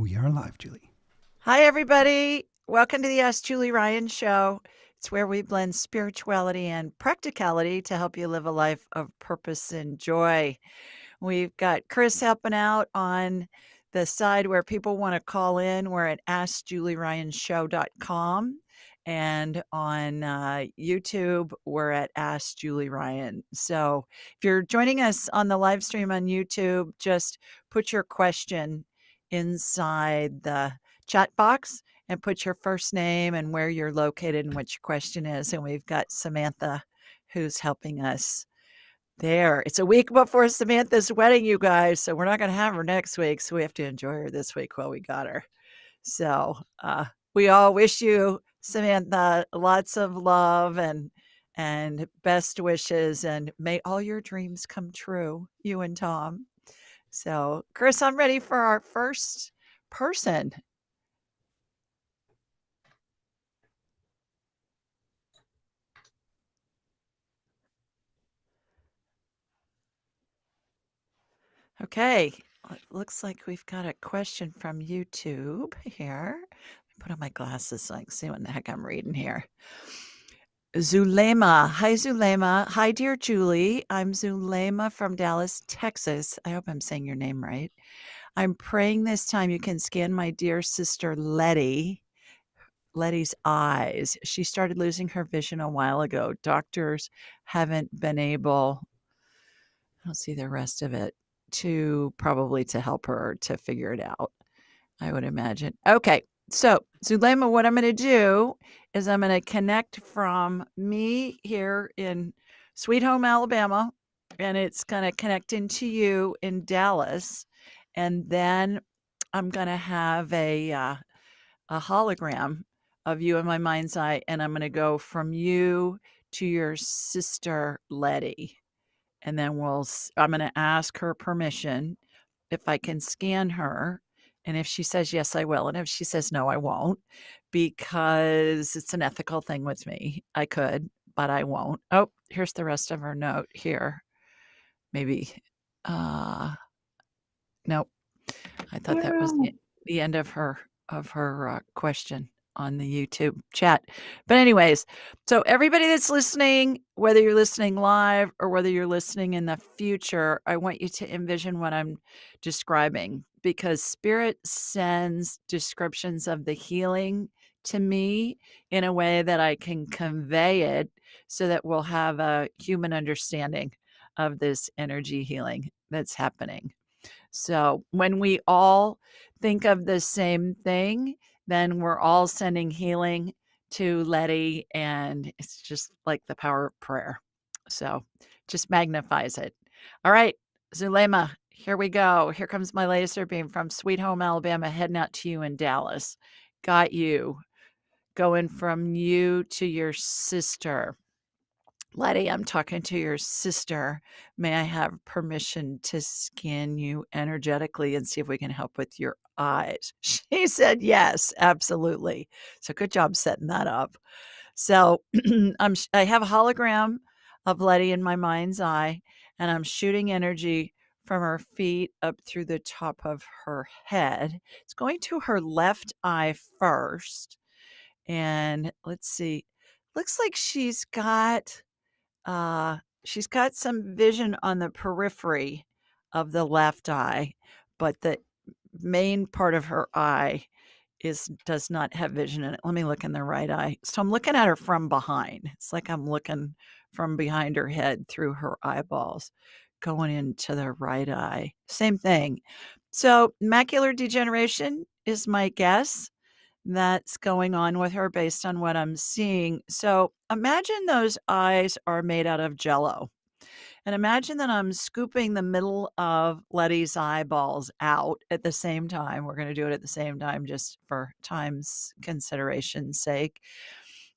We are live, Julie. Hi, everybody. Welcome to the Ask Julie Ryan Show. It's where we blend spirituality and practicality to help you live a life of purpose and joy. We've got Chris helping out on the side where people want to call in. We're at AskJulieRyanShow.com. And on YouTube, we're at Ask Julie Ryan. So if you're joining us on the live stream on YouTube, just put your question inside the chat box and put your first name and where you're located and what your question is. And we've got Samantha who's helping us there. It's a week before Samantha's wedding, you guys. So we're not going to have her next week. So we have to enjoy her this week while we got her. So we all wish you, Samantha, lots of love and best wishes, and may all your dreams come true, you and Tom. So, Chris, I'm ready for our first person. Okay, it looks like we've got a question from YouTube here. Put on my glasses so I can see what the heck I'm reading here. Zulema. Hi, Zulema. Hi, dear Julie. I'm Zulema from Dallas, Texas. I hope I'm saying your name right. I'm praying this time you can scan my dear sister Leigh. Leig's eyes. She started losing her vision a while ago. Doctors haven't been able, I don't see the rest of it, to help her to figure it out, I would imagine. Okay. So, Zulema, what I'm going to do is I'm going to connect from me here in Sweet Home, Alabama, and it's going to connect into you in Dallas. And then I'm going to have a hologram of you in my mind's eye, and I'm going to go from you to your sister, Leigh. And then I'm going to ask her permission if I can scan her. And if she says yes, I will. And if she says no, I won't, because it's an ethical thing with me. I could, but I won't. Oh, here's the rest of her note here. Maybe. Nope. I thought that was the end of her question on the YouTube chat. But anyways, so everybody that's listening, whether you're listening live or whether you're listening in the future, I want you to envision what I'm describing, because Spirit sends descriptions of the healing to me in a way that I can convey it so that we'll have a human understanding of this energy healing that's happening. So when we all think of the same thing, then we're all sending healing to Leigh, and it's just like the power of prayer. So just magnifies it. All right, Zulema, here we go. Here comes my laser beam from Sweet Home, Alabama, heading out to you in Dallas. Got you. Going from you to your sister. Leigh, I'm talking to your sister. May I have permission to scan you energetically and see if we can help with your eyes? She said yes, absolutely. So good job setting that up. So I have a hologram of Leigh in my mind's eye, and I'm shooting energy from her feet up through the top of her head. It's going to her left eye first. And let's see. Looks like she's got some vision on the periphery of the left eye, but the main part of her eye does not have vision in it. Let me look in the right eye. So I'm looking at her from behind. It's like I'm looking from behind her head through her eyeballs, going into the right eye. Same thing. So macular degeneration is my guess that's going on with her based on what I'm seeing. So imagine those eyes are made out of jello. And imagine that I'm scooping the middle of Leig's eyeballs out at the same time. We're going to do it at the same time just for time's consideration's sake.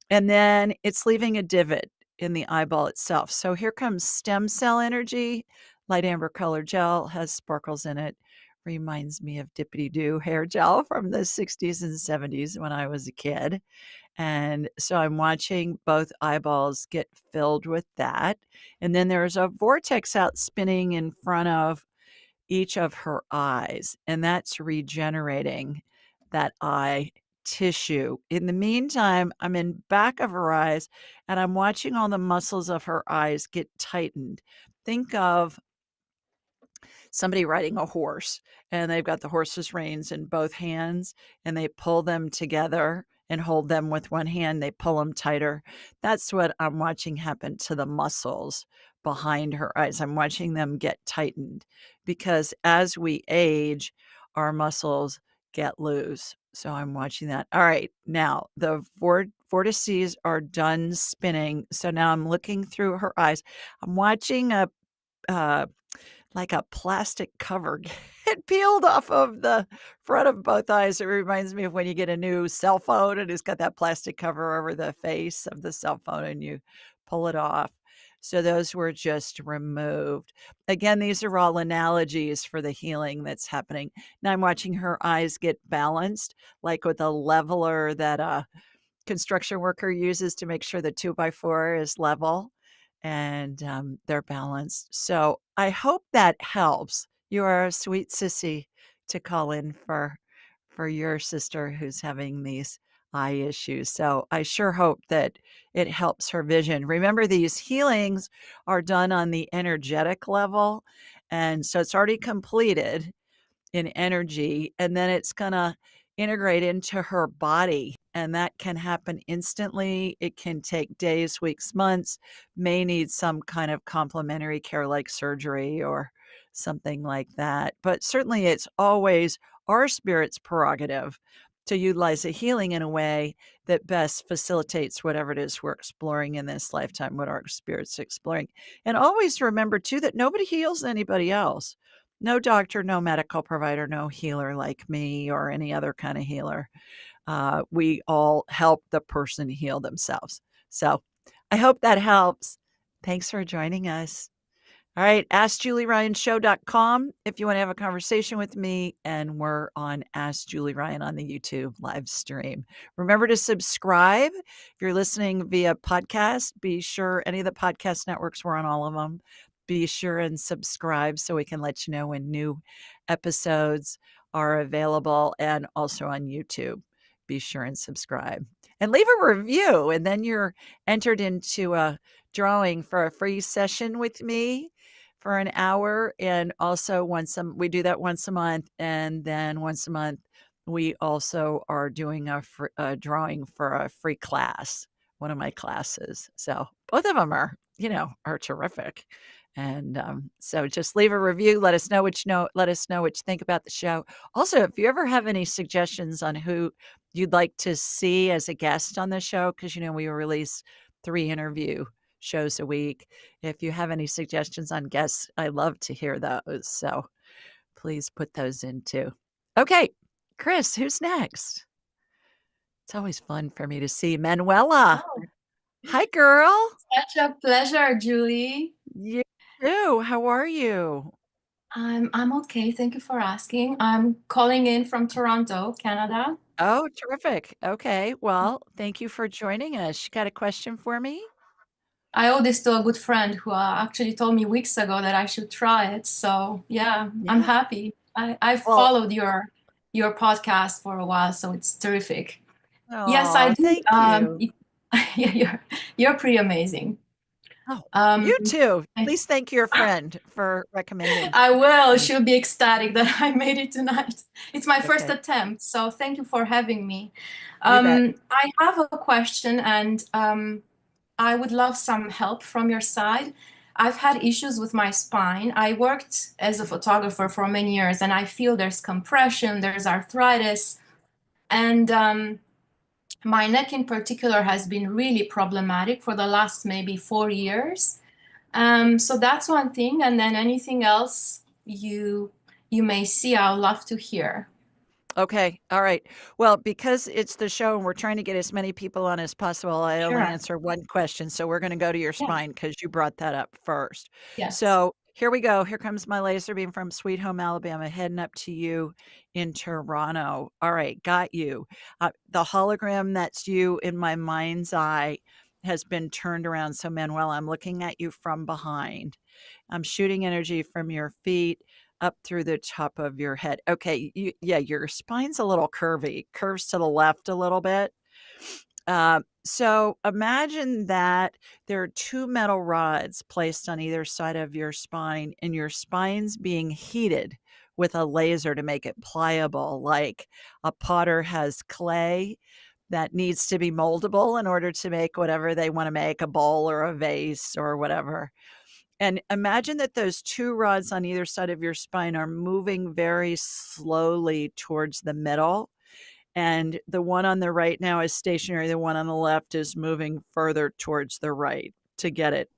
And then it's leaving a divot in the eyeball itself. So here comes stem cell energy. Light amber color gel has sparkles in it. Reminds me of Dippity Doo hair gel from the 60s and 70s when I was a kid. And so I'm watching both eyeballs get filled with that. And then there's a vortex out spinning in front of each of her eyes, and that's regenerating that eye tissue. In the meantime, I'm in back of her eyes and I'm watching all the muscles of her eyes get tightened. Think of somebody riding a horse and they've got the horse's reins in both hands and they pull them together and hold them with one hand. They pull them tighter. That's what I'm watching happen to the muscles behind her eyes. I'm watching them get tightened because as we age, our muscles get loose. So I'm watching that. All right. Now the vortices are done spinning. So now I'm looking through her eyes. I'm watching uh, like a plastic cover get peeled off of the front of both eyes. It reminds me of when you get a new cell phone and it's got that plastic cover over the face of the cell phone and you pull it off. So those were just removed. Again, these are all analogies for the healing that's happening. Now I'm watching her eyes get balanced, like with a leveler that construction worker uses to make sure the 2x4 is level and they're balanced. So I hope that helps. You are a sweet sissy to call in for your sister who's having these eye issues. So I sure hope that it helps her vision. Remember, these healings are done on the energetic level. And so it's already completed in energy, and then it's going to integrate into her body. And that can happen instantly. It can take days, weeks, months, may need some kind of complementary care like surgery or something like that. But certainly it's always our spirit's prerogative to utilize a healing in a way that best facilitates whatever it is we're exploring in this lifetime, what our spirit's exploring. And always remember, too, that nobody heals anybody else. No doctor, no medical provider, no healer like me or any other kind of healer. We all help the person heal themselves. So I hope that helps. Thanks for joining us. All right, AskJulieRyanShow.com if you want to have a conversation with me, and we're on Ask Julie Ryan on the YouTube live stream. Remember to subscribe. If you're listening via podcast, be sure any of the podcast networks, we're on all of them. Be sure and subscribe so we can let you know when new episodes are available, and also on YouTube. Be sure and subscribe. And leave a review, and then you're entered into a drawing for a free session with me for an hour. And also we do that once a month. And then once a month, we also are doing a drawing for a free class, one of my classes. So both of them are terrific. And so just leave a review. Let us know what you know. Let us know what you think about the show. Also, if you ever have any suggestions on who you'd like to see as a guest on the show, because we release 3 interview shows a week. If you have any suggestions on guests, I love to hear those. So please put those in too. Okay, Chris, who's next? It's always fun for me to see Manuela. Oh, Hi, girl. such a pleasure, Julie. You too. How are you? I'm okay. Thank you for asking. I'm calling in from Toronto, Canada. Oh, terrific. Okay. Well, thank you for joining us. You got a question for me? I owe this to a good friend who actually told me weeks ago that I should try it. So yeah, I'm Yeah. happy. I've Well, followed your podcast for a while, so it's terrific. Yes, I oh, do. thank you. Yeah, you're pretty amazing. Oh, Um, you too. I, Please thank your friend for recommending I will. me. She'll be ecstatic that I made it tonight. It's my first Okay. attempt, so thank you for having me. You bet. I have a question, and I would love some help from your side. I've had issues with my spine. I worked as a photographer for many years, and I feel there's compression, there's arthritis, and my neck in particular has been really problematic for the last maybe 4 years. So that's one thing, and then anything else you may see, I'll love to hear. Okay. All right. Well, because it's the show and we're trying to get as many people on as possible, I only Sure. answer one question. So we're going to go to your Yeah. spine because you brought that up first. Yes. So here we go. Here comes my laser beam from Sweet Home, Alabama, heading up to you in Toronto. All right. Got you. The hologram that's you in my mind's eye has been turned around. So, Manuel, I'm looking at you from behind. I'm shooting energy from your feet up through the top of your head. Okay, yeah, your spine's a little curvy, curves to the left a little bit. So imagine that there are two metal rods placed on either side of your spine, and your spine's being heated with a laser to make it pliable, like a potter has clay that needs to be moldable in order to make whatever they want to make, a bowl or a vase or whatever. And imagine that those two rods on either side of your spine are moving very slowly towards the middle. And the one on the right now is stationary. The one on the left is moving further towards the right to get it,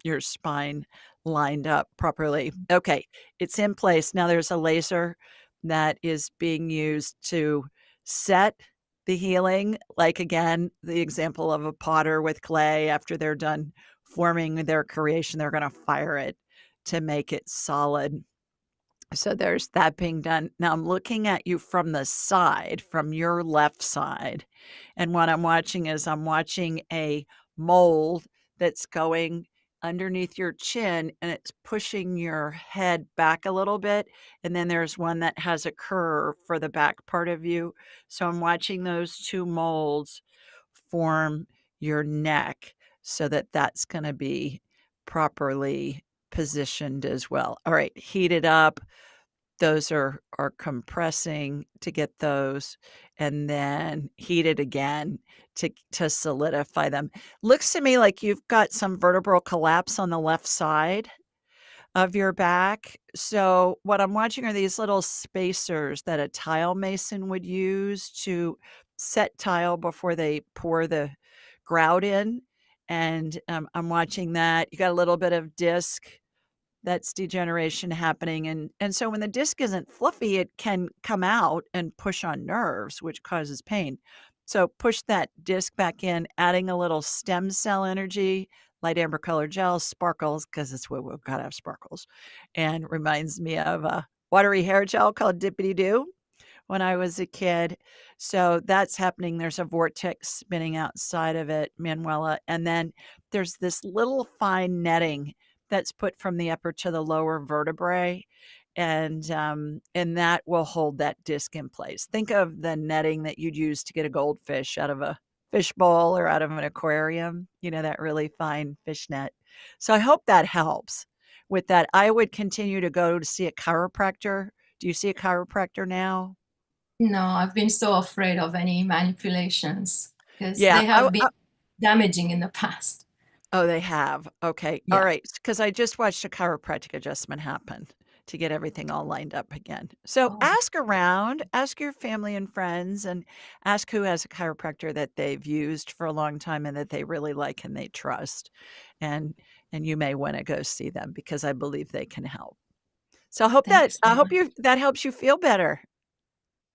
your spine lined up properly. Okay, it's in place. Now there's a laser that is being used to set the healing. Like again, the example of a potter with clay, after they're done forming their creation, they're going to fire it to make it solid. So there's that being done. Now I'm looking at you from the side, from your left side. And what I'm watching is I'm watching a mold that's going underneath your chin, and it's pushing your head back a little bit. And then there's one that has a curve for the back part of you. So I'm watching those two molds form your neck so that that's going to be properly positioned as well. All right, heat it up. Those are compressing to get those, and then heat it again to solidify them. Looks to me like you've got some vertebral collapse on the left side of your back. So what I'm watching are these little spacers that a tile mason would use to set tile before they pour the grout in. And I'm watching that. You got a little bit of disc that's degeneration happening. And so when the disc isn't fluffy, it can come out and push on nerves, which causes pain. So push that disc back in, adding a little stem cell energy, light amber color gel, sparkles, because it's what we've got to have sparkles. And reminds me of a watery hair gel called Dippity Doo when I was a kid. So that's happening. There's a vortex spinning outside of it, Manuela. And then there's this little fine netting that's put from the upper to the lower vertebrae. And that will hold that disc in place. Think of the netting that you'd use to get a goldfish out of a fish bowl or out of an aquarium, that really fine fish net. So I hope that helps with that. I would continue to go to see a chiropractor. Do you see a chiropractor now? No, I've been so afraid of any manipulations because Yeah, they have been damaging in the past. oh, they have. Okay. All Yeah. right. Because I just watched a chiropractic adjustment happen to get everything all lined up again. So Oh, ask around, ask your family and friends, and ask who has a chiropractor that they've used for a long time and that they really like and they trust. And you may want to go see them because I believe they can help. So thank you so much. that helps you feel better.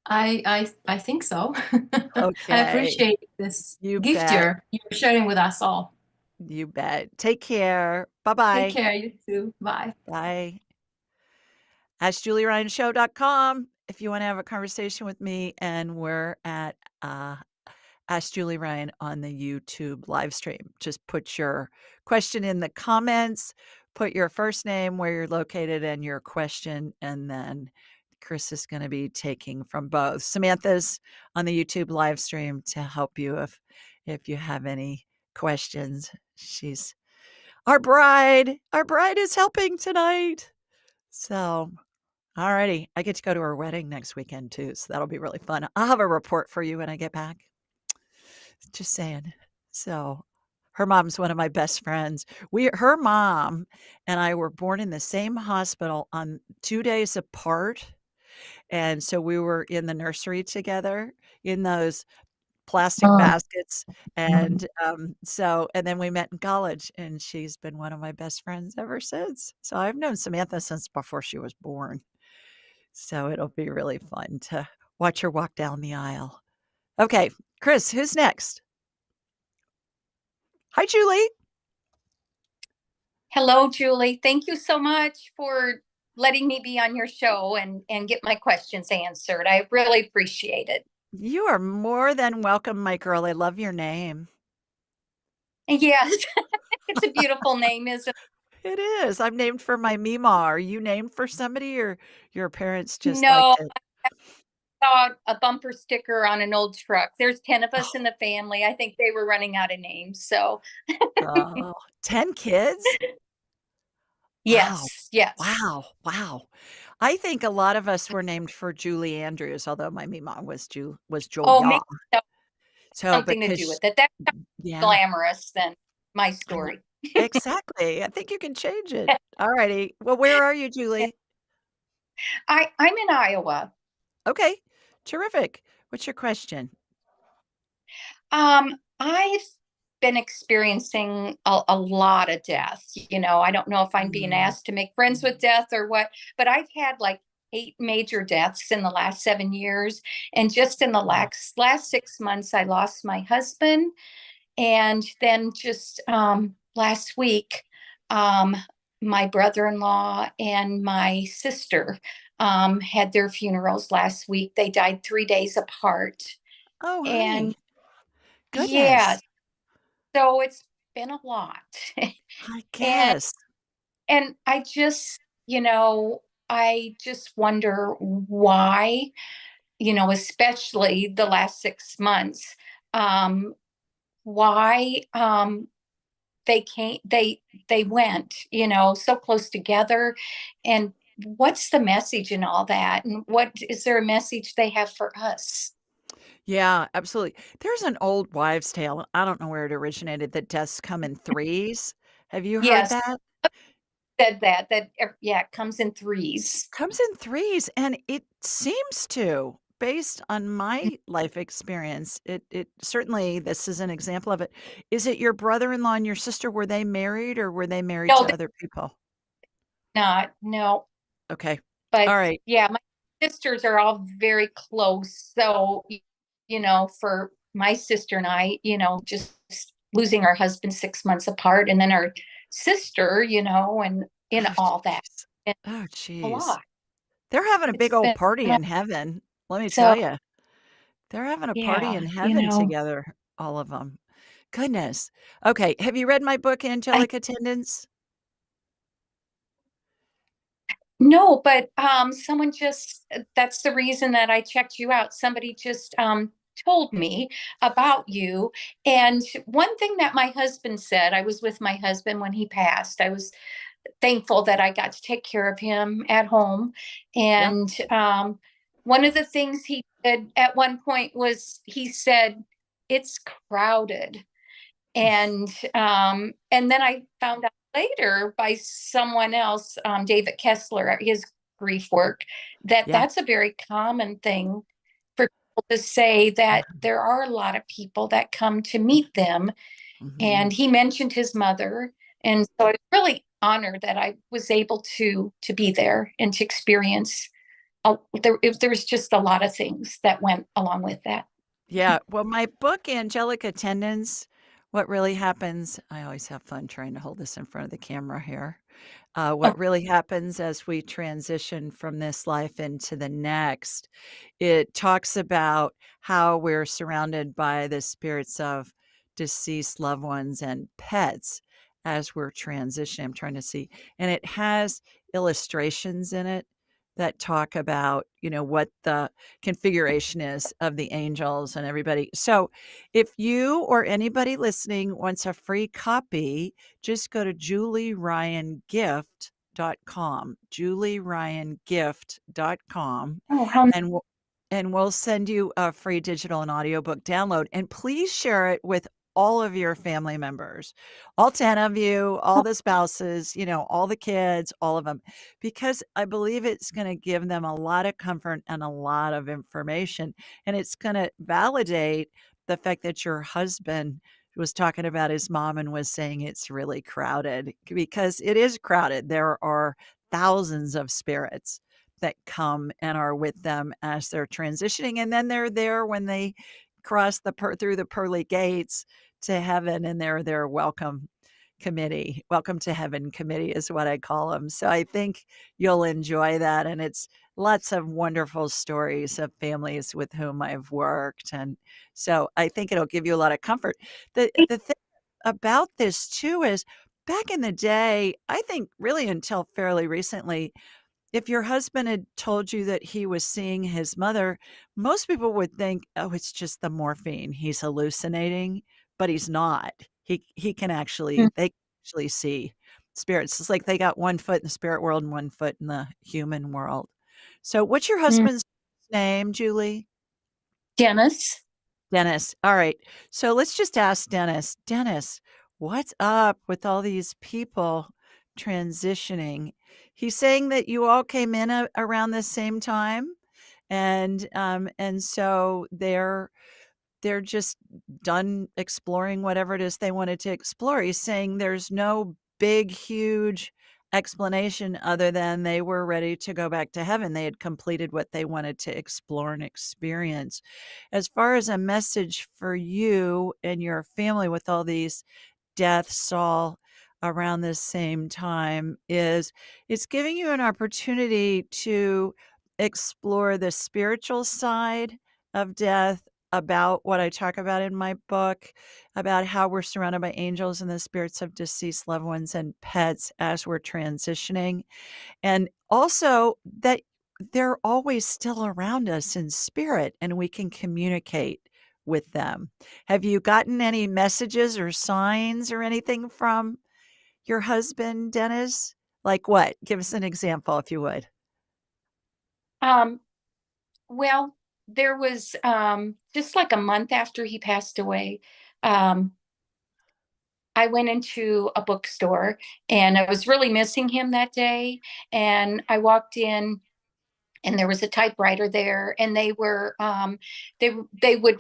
I think so. I Okay. appreciate this You gift bet. you're sharing with us all. You bet. Take care. Take Bye-bye. care, you too. Bye. Bye. AskJulieRyanShow.com if you want to have a conversation with me. And we're at Ask Julie Ryan on the YouTube live stream. Just put your question in the comments, put your first name, where you're located, and your question. And then Chris is going to be taking from both. Samantha's on the YouTube live stream to help you if you have any questions. She's our bride. Our bride is helping tonight. So alrighty. I get to go to her wedding next weekend too, so that'll be really fun. I'll have a report for you when I get back. Just saying. So her mom's one of my best friends. Her mom and I were born in the same hospital on 2 days apart. And so we were in the nursery together in those plastic Oh, baskets. And and then we met in college, and she's been one of my best friends ever since. So I've known Samantha since before she was born. So it'll be really fun to watch her walk down the aisle. Okay, Chris, who's next? Hi, Julie. Hello, Julie. Thank you so much for letting me be on your show and get my questions answered. I really appreciate it. You are more than welcome, my girl. I love your name. Yes, it's a beautiful name, isn't it? It is. I'm named for my Mima. Are you named for somebody, or your parents just No, liked it? I saw a bumper sticker on an old truck. There's 10 of us in the family. I think they were running out of names. So Oh, 10 kids? Wow. yes, yes. Wow. Wow. I think a lot of us were named for Julie Andrews, although my Mima was Oh, maybe Julia. that's So something to do because with it. That's yeah, glamorous than my I know. story. Exactly. I think you can change it. Alrighty. Well, where are you, Julie? I'm in Iowa. Okay. Terrific. What's your question? I've been experiencing a lot of death. I don't know if I'm being Mm, asked to make friends with death or what, but I've had like 8 major deaths in the last 7 years. And just in the wow. last 6 months, I lost my husband. And then just last week, um, my brother-in-law and my sister had their funerals last week. They died 3 days apart. Oh, And honey. yeah, Goodness. so it's been a lot. I and guess. and I just wonder why, especially the last 6 months, um, why they came they went, so close together. And what's the message in all that? And what is there a message they have for us? Yeah, absolutely. There's an old wives' tale. I don't know where it originated, that deaths come in threes. Have you heard Yes, that? said that yeah, it comes in threes. Comes in threes, and it seems to, based on my life experience, it certainly, this is an example of it. Is it your brother-in-law and your sister, were they married, or were they married No, to they're other people? not. No. Okay. But Alright. yeah, my sisters are all very close. So, for my sister and I, just losing our husband 6 months apart, and then our sister, and in Oh, all that, jeez. it's Oh, a jeez. lot. They're having a It's big old been party in heaven, let me tell so, you. They're having a party yeah, in heaven together, all of them. Goodness. Okay, have you read my book, I Angelic Attendants? no, but someone just that's the reason that I checked you out. Somebody just told me about you. And one thing that my husband said, I was with my husband when he passed. I was thankful that I got to take care of him at home. Yep. And one of the things he did at one point was he said, "It's crowded." And then I found out later by someone else, David Kessler, at his grief work, that Yeah. that's a very common thing for people to say, that there are a lot of people that come to meet them. And Mhm. he mentioned his mother, and so I was really honored that I was able to be there and to experience. There was just a lot of things that went along with that. Yeah, well, my book, Angelic Attendants, What Really Happens, I always have fun trying to hold this in front of the camera here. Oh, What really happens as we transition from this life into the next. It talks about how we're surrounded by the spirits of deceased loved ones and pets as we're transitioning. I'm trying to see. And it has illustrations in it that talk about, what the configuration is of the angels and everybody. So if you or anybody listening wants a free copy, just go to julieryangift.com, julieryangift.com, oh, how and we'll send you a free digital and audiobook download. And please share it with all of your family members, all 10 of you, all the spouses, all the kids, all of them, because I believe it's going to give them a lot of comfort and a lot of information. And it's going to validate the fact that your husband was talking about his mom and was saying it's really crowded, because it is crowded. There are thousands of spirits that come and are with them as they're transitioning, and then they're there when they cross through the pearly gates to heaven, and they're their welcome to heaven committee is what I call them. So I think you'll enjoy that, and it's lots of wonderful stories of families with whom I've worked, and so I think it'll give you a lot of comfort. The thing about this too is back in the day, I think really until fairly recently, if your husband had told you that he was seeing his mother, most people would think, "Oh, it's just the morphine. He's hallucinating," but he's not. He can actually Mm, they can actually see spirits. It's like they got one foot in the spirit world and one foot in the human world. So what's your mm. husband's name, Julie? Dennis. Dennis. All right. So let's just ask Dennis. Dennis, what's up with all these people transitioning? He's saying that you all came in around the same time, and so they're just done exploring whatever it is they wanted to explore. He's saying there's no big, huge explanation other than they were ready to go back to heaven. They had completed what they wanted to explore and experience. As far as a message for you and your family with all these deaths all around the same time is it's giving you an opportunity to explore the spiritual side of death, about what I talk about in my book, about how we're surrounded by angels and the spirits of deceased loved ones and pets as we're transitioning, and also that they're always still around us in spirit and we can communicate with them. Have you gotten any messages or signs or anything from your husband, Dennis? Like what? Give us an example if you would. Um, well, there was just like a month after he passed away, um, I went into a bookstore and I was really missing him that day. And I walked in and there was a typewriter there and they would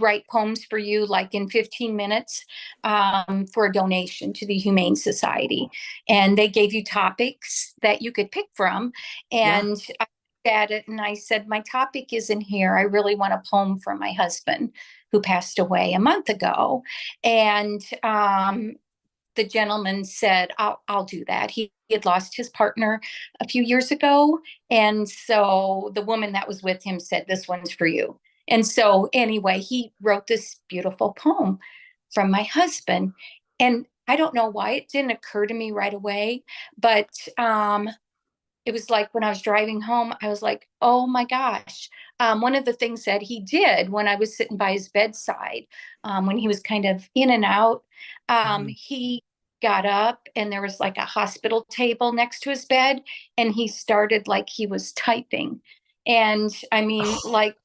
write poems for you like in 15 minutes, for a donation to the Humane Society, and they gave you topics that you could pick from. Yeah. And I looked at it and I said, my topic isn't here. I really want a poem from my husband who passed away a month ago. And the gentleman said, I'll do that. He had lost his partner a few years ago. And so the woman that was with him said, this one's for you. And so, anyway, he wrote this beautiful poem from my husband. And I don't know why it didn't occur to me right away, but it was like when I was driving home, I was like, oh my gosh. One of the things that he did when I was sitting by his bedside, when he was kind of in and out, Mhm. he got up and there was like a hospital table next to his bed, and he started like he was typing. And I mean, Oh, like,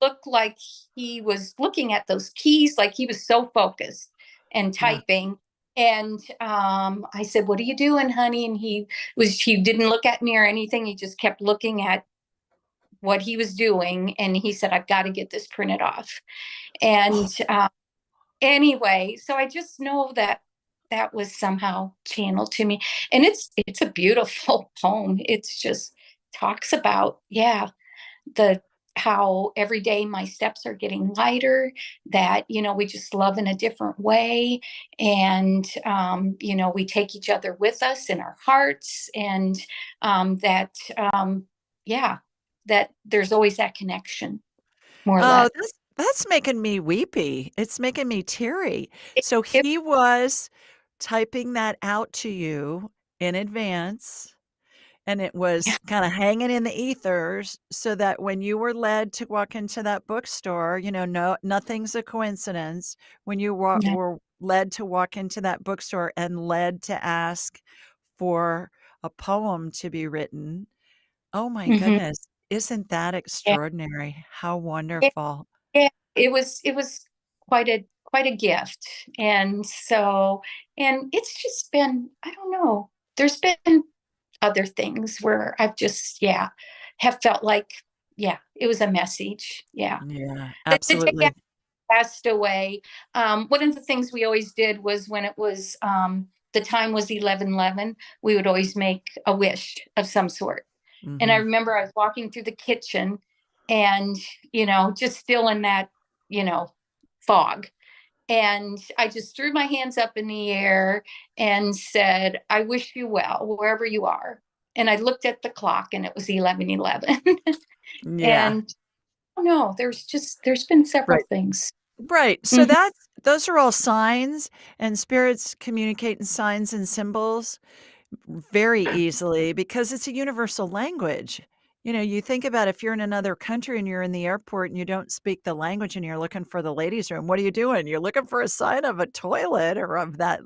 looked like he was looking at those keys, like he was so focused and yeah. typing. And I said, what are you doing, honey? And he didn't look at me or anything. He just kept looking at what he was doing. And he said, I've got to get this printed off. And anyway, so I just know that that was somehow channeled to me. And it's a beautiful poem. It's just talks about, yeah, the how every day my steps are getting lighter, that we just love in a different way. And we take each other with us in our hearts, and that yeah, that there's always that connection, more or Oh, less. that's making me weepy. It's making me teary. it, So it, he was typing that out to you in advance, and it yeah, was kinda hanging in the ethers so that when you were led to walk into that bookstore, nothing's a coincidence. When you no, were led to walk into that bookstore and led to ask for a poem to be written, oh my mhm, goodness, isn't that yeah, extraordinary? How it, wonderful. yeah, it was quite a gift. And so, and it's just been, I don't know, there's been other things where I've just, yeah, have felt like, yeah, it was a message. Yeah. Yeah, The day I absolutely. passed away, one of the things we always did was when it was, the time was 11:11, we would always make a wish of some sort. And I Mhm. remember I was walking through the kitchen and, just still in that, you know, fog. And I just threw my hands up in the air and said, I wish you well, wherever you are. And I looked at the clock and it was 11:11. Yeah, And oh no, there's been several right. things. Right, so Mhm. those are all signs, and spirits communicate in signs and symbols very easily because it's a universal language. You know, you think about if you're in another country and you're in the airport and you don't speak the language and you're looking for the ladies' room, what are you doing? You're looking for a sign of a toilet or of that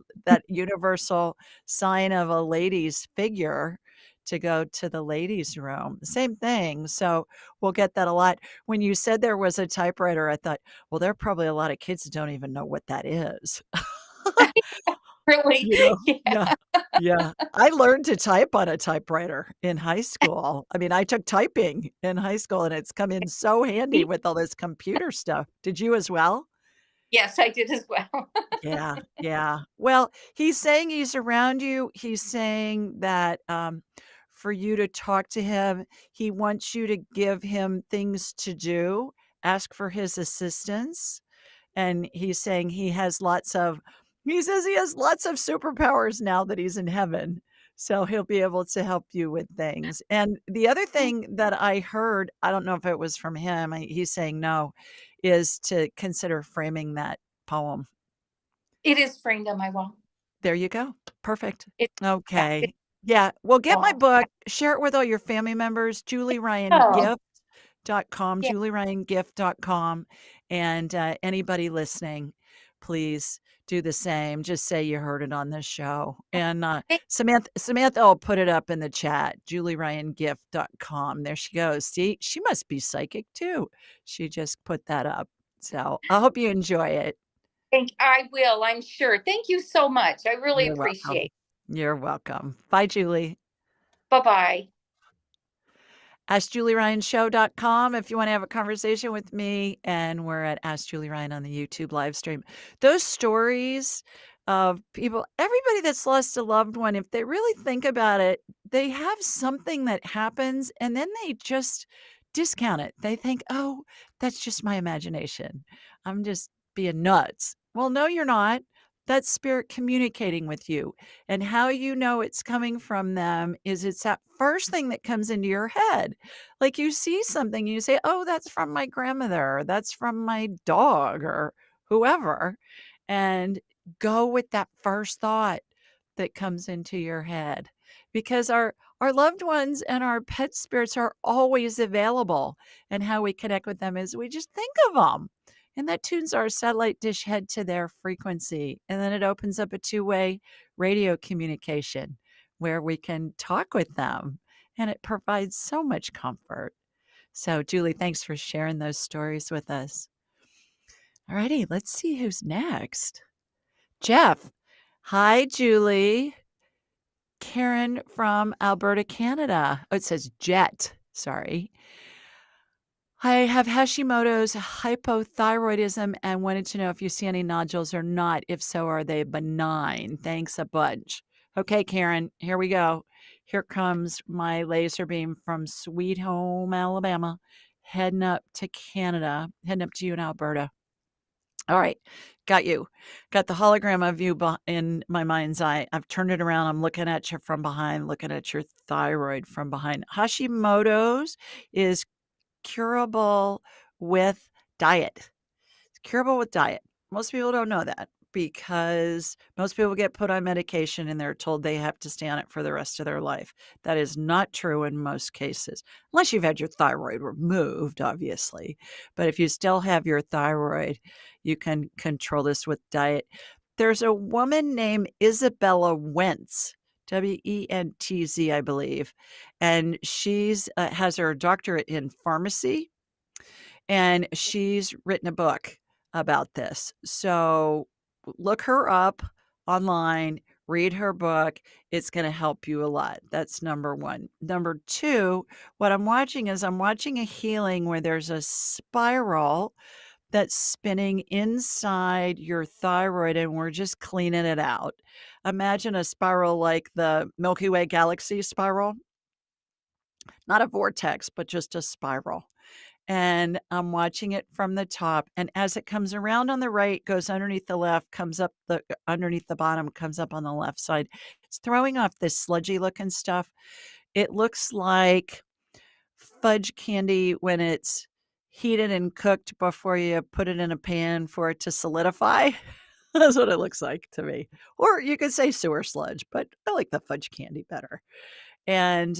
universal sign of a lady's figure to go to the ladies' room. Same thing. So we'll get that a lot. When you said there was a typewriter, I thought, well, there are probably a lot of kids that don't even know what that is. Really? You know? Yeah. Yeah. Yeah. I learned to type on a typewriter in high school. I mean, I took typing in high school, and it's come in so handy with all this computer stuff. Did you as well? Yes, I did as well. Yeah, yeah. Well, he's saying he's around you. He's saying that, for you to talk to him, he wants you to give him things to do, ask for his assistance. And he's saying he says he has lots of superpowers now that he's in heaven. So he'll be able to help you with things. And the other thing that I heard, I don't know if it was from him, he's saying no, is to consider framing that poem. It is framed on my wall. There you go. Perfect. It, yeah. Okay. Yeah. Well, get my Oh, book, share it with all your family members, oh, julieryangift.com, yeah. julieryangift.com. And anybody listening, please do the same. Just say you heard it on this show. And Samantha will put it up in the chat, julieryangift.com. There she goes. See, she must be psychic too. She just put that up. So I hope you enjoy it. I will, I'm sure. Thank you so much. I really You're welcome. appreciate You're welcome. Bye, Julie. it. Bye-bye. AskJulieRyanShow.com if you want to have a conversation with me. And we're at Ask Julie Ryan on the YouTube live stream. Those stories of people, everybody that's lost a loved one, if they really think about it, they have something that happens and then they just discount it. They think, oh, that's just my imagination. I'm just being nuts. Well, no, you're not. That's spirit communicating with you. And how you know it's coming from them is it's that first thing that comes into your head. Like you see something, you say, oh, that's from my grandmother, or that's from my dog, or whoever. And go with that first thought that comes into your head. Because our loved ones and our pet spirits are always available. And how we connect with them is we just think of them. And that tunes our satellite dish head to their frequency. And then it opens up a two-way radio communication where we can talk with them. And it provides so much comfort. So, Julie, thanks for sharing those stories with us. All righty, let's see who's next. Jeff. Hi, Julie. Karen from Alberta, Canada. Oh, it says Jet. Sorry. I have Hashimoto's hypothyroidism and wanted to know if you see any nodules or not. If so, are they benign? Thanks a bunch. Okay, Karen, here we go. Here comes my laser beam from Sweet Home, Alabama, heading up to Canada, heading up to you in Alberta. All right, got you. Got the hologram of you in my mind's eye. I've turned it around. I'm looking at you from behind, looking at your thyroid from behind. Hashimoto's is curable with diet. It's curable with diet. Most people don't know that because most people get put on medication and they're told they have to stay on it for the rest of their life. That is not true in most cases, unless you've had your thyroid removed, obviously. But if you still have your thyroid, you can control this with diet. There's a woman named Isabella Wentz, Wentz, I believe, and she's has her doctorate in pharmacy, and she's written a book about this. So look her up online, read her book. It's going to help you a lot. That's number one. Number two, what I'm watching is I'm watching a healing where there's a spiral that's spinning inside your thyroid and we're just cleaning it out. Imagine a spiral like the Milky Way galaxy spiral, not a vortex, but just a spiral. And I'm watching it from the top. And as it comes around on the right, goes underneath the left, comes up underneath the bottom, comes up on the left side. It's throwing off this sludgy looking stuff. It looks like fudge candy when it's heated and cooked before you put it in a pan for it to solidify. That's what it looks like to me. Or you could say sewer sludge, but I like the fudge candy better. And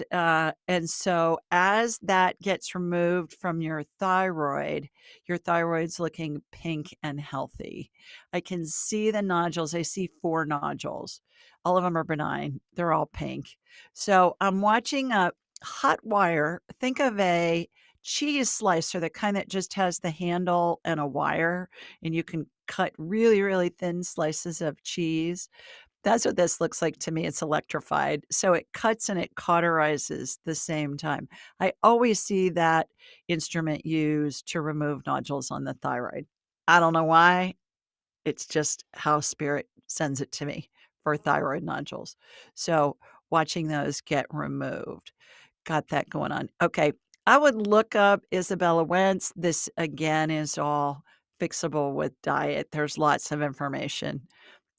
so as that gets removed from your thyroid's looking pink and healthy. I can see the nodules. I see 4 nodules. All of them are benign. They're all pink. So I'm watching a hot wire. Think of a cheese slicer, the kind that just has the handle and a wire, and you can cut really, really thin slices of cheese. That's what this looks like to me. It's electrified. So it cuts and it cauterizes the same time. I always see that instrument used to remove nodules on the thyroid. I don't know why. It's just how spirit sends it to me for thyroid nodules. So watching those get removed. Got that going on. Okay. I would look up Isabella Wentz. This again is all fixable with diet. There's lots of information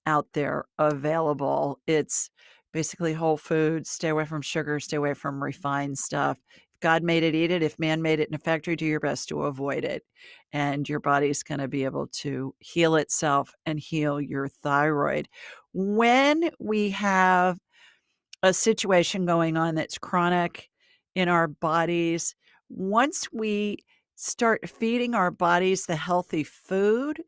out there available. It's basically whole foods, stay away from sugar, stay away from refined stuff. If God made it, eat it. If man made it in a factory, do your best to avoid it. And your body's going to be able to heal itself and heal your thyroid. When we have a situation going on that's chronic in our bodies, once we start feeding our bodies the healthy food,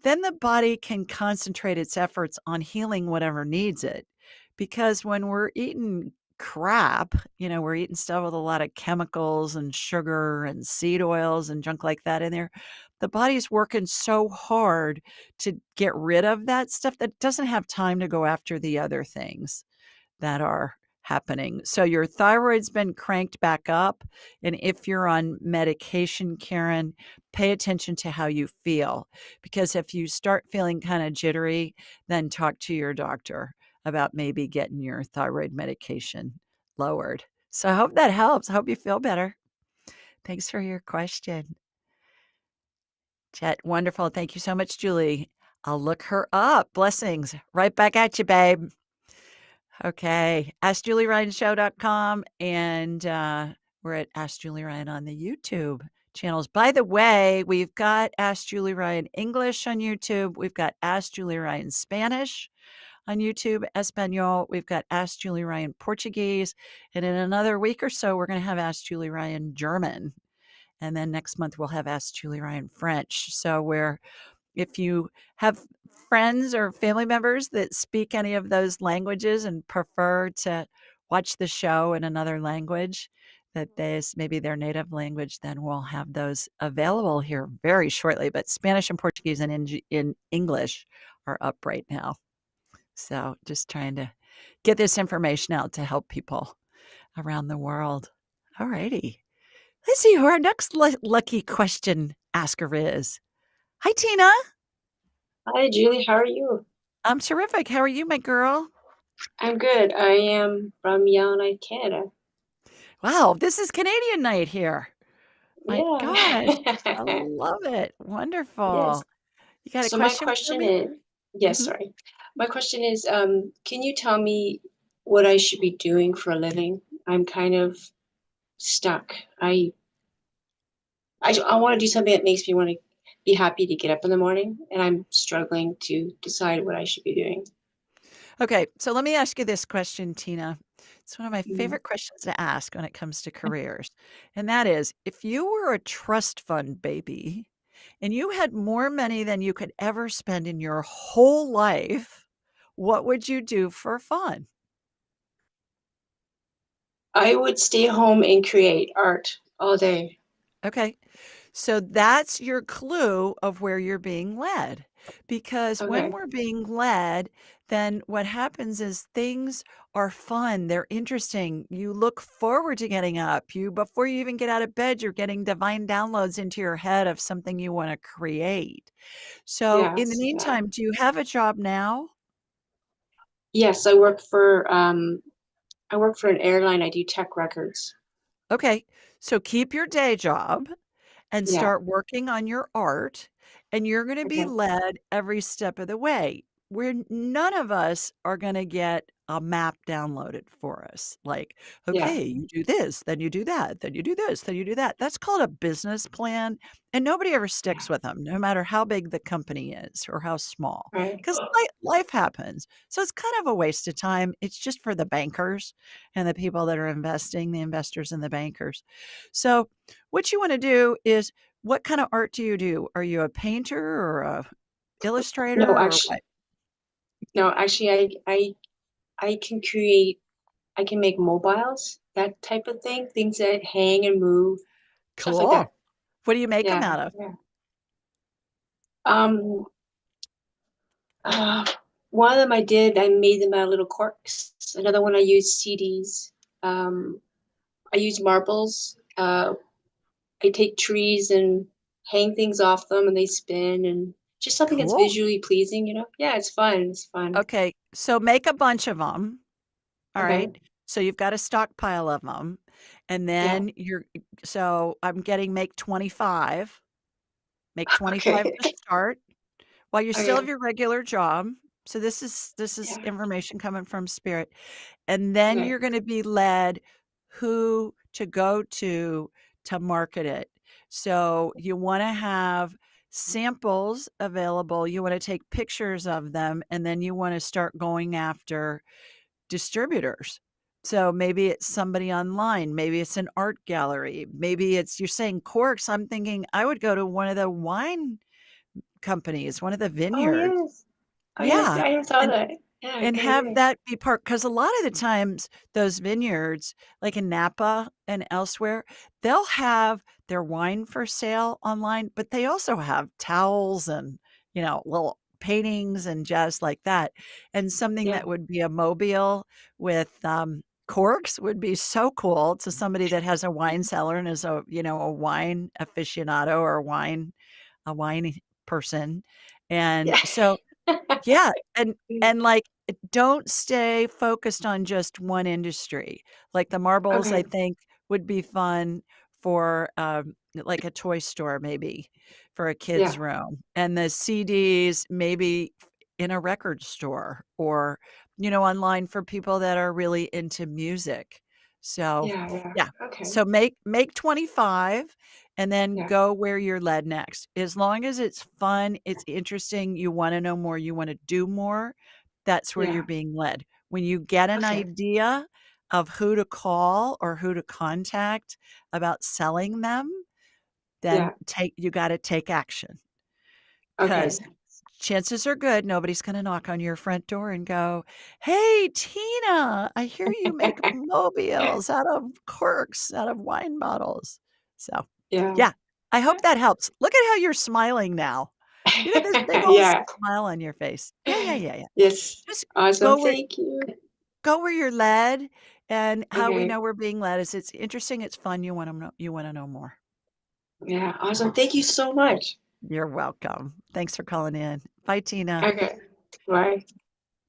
then the body can concentrate its efforts on healing whatever needs it. Because when we're eating crap, we're eating stuff with a lot of chemicals and sugar and seed oils and junk like that in there, the body's working so hard to get rid of that stuff that doesn't have time to go after the other things that are happening. So your thyroid's been cranked back up. And if you're on medication, Karen, pay attention to how you feel. Because if you start feeling kind of jittery, then talk to your doctor about maybe getting your thyroid medication lowered. So I hope that helps. I hope you feel better. Thanks for your question. Chet, wonderful. Thank you so much, Julie. I'll look her up. Blessings. Right back at you, babe. Okay. AskJulieRyanShow.com. And we're at Ask Julie Ryan on the YouTube channels. By the way, we've got Ask Julie Ryan English on YouTube. We've got Ask Julie Ryan Spanish on YouTube, Espanol. We've got Ask Julie Ryan Portuguese. And in another week or so, we're going to have Ask Julie Ryan German. And then next month, we'll have Ask Julie Ryan French. So if you have friends or family members that speak any of those languages and prefer to watch the show in another language that is maybe their native language, then we'll have those available here very shortly. But Spanish and Portuguese and in English are up right now. So just trying to get this information out to help people around the world. All righty. Let's see who our next lucky question asker is. Hi, Tina. Hi, Julie. How are you? I'm terrific. How are you, my girl? I'm good. I am from Yellowknife, Canada. Wow, this is Canadian night here. My gosh, I Yeah. love it. Wonderful. Yes. You got a So my question for question me? is, yes, Mhm. sorry. My question is, can you tell me what I should be doing for a living? I'm kind of stuck. I want to do something that makes me want to be happy to get up in the morning, and I'm struggling to decide what I should be doing. Okay, so let me ask you this question, Tina. It's one of my Mhm. favorite questions to ask when it comes to careers. And that is, if you were a trust fund baby and you had more money than you could ever spend in your whole life, what would you do for fun? I would stay home and create art all day. Okay. So that's your clue of where you're being led. Because when Okay. we're being led, then what happens is things are fun, they're interesting. You look forward to getting up. Before you even get out of bed, you're getting divine downloads into your head of something you want to create. So in the Yes. Yeah. meantime, do you have a job now? Yes, I work for an airline. I do tech records. Okay. So keep your day job and Yeah. start working on your art, and you're going to be Okay. led every step of the way. Where none of us are going to get a map downloaded for us. Like, Yeah. okay, you do this, then you do that, then you do this, then you do that. That's called a business plan. And nobody ever sticks with them, no matter how big the company is or how small, Right. because life happens. So it's kind of a waste of time. It's just for the bankers and the people that are investing, the investors and the bankers. So what you want to do is, what kind of art do you do? Are you a painter or a illustrator No, or actually, what? no, actually, I can create. I can make mobiles, that type of thing, things that hang and move, stuff like that. Cool. What do you make them Yeah, out of? yeah. Um, uh, one of them I made them out of little corks. Another one I used CDs. I use marbles. I take trees and hang things off them and they spin and just something that's Cool. visually pleasing, you know? Yeah, it's fun. It's fun. Okay, so make a bunch of them. All Okay. right. So you've got a stockpile of them, and Yeah. then so I'm getting make 25. Make 25 Okay. to start while you still have Okay. your regular job. So this is Yeah. information coming from spirit. And then Okay. you're going to be led who to go to market it. So you want to have samples available. You want to take pictures of them, and then you want to start going after distributors. So maybe it's somebody online, maybe it's an art gallery, maybe it's, you're saying corks. I'm thinking I would go to one of the wine companies, one of the Oh vineyards. yes. Oh yes. Yeah. I never thought of And that. Yeah, and good have idea. that be part, because a lot of the times those vineyards, like in Napa and elsewhere, they'll have their wine for sale online, but they also have towels and, little paintings and jazz like that. And something Yeah. that would be a mobile with corks would be so cool to somebody that has a wine cellar and is a wine aficionado or a wine person. And Yeah. so yeah, and, like, don't stay focused on just one industry. Like, the marbles, I Okay. think, would be fun for, like, a toy store maybe for a kid's Yeah. room, and the CDs maybe in a record store or, online for people that are really into music. So, Yeah. Yeah. yeah. Okay. So make 25 and then Yeah. go where you're led next. As long as it's fun, it's interesting, you wanna know more, you wanna do more, that's where you're Yeah. being led. When you get an Okay. idea of who to call or who to contact about selling them, then Yeah. you gotta take action, Okay. because chances are good nobody's gonna knock on your front door and go, "Hey, Tina, I hear you make mobiles out of corks, out of wine bottles." So, Yeah. yeah, I hope that helps. Look at how you're smiling now. You got this big old Yeah. smile on your face. Yeah, yeah, yeah, yeah. Yes. Just Awesome. go where Thank you. go where you're led, and how we Okay. know we're being led is it's interesting, it's fun, you wanna know more. Yeah. Awesome. Thank you so much. You're welcome. Thanks for calling in. Bye, Tina. Okay. Bye.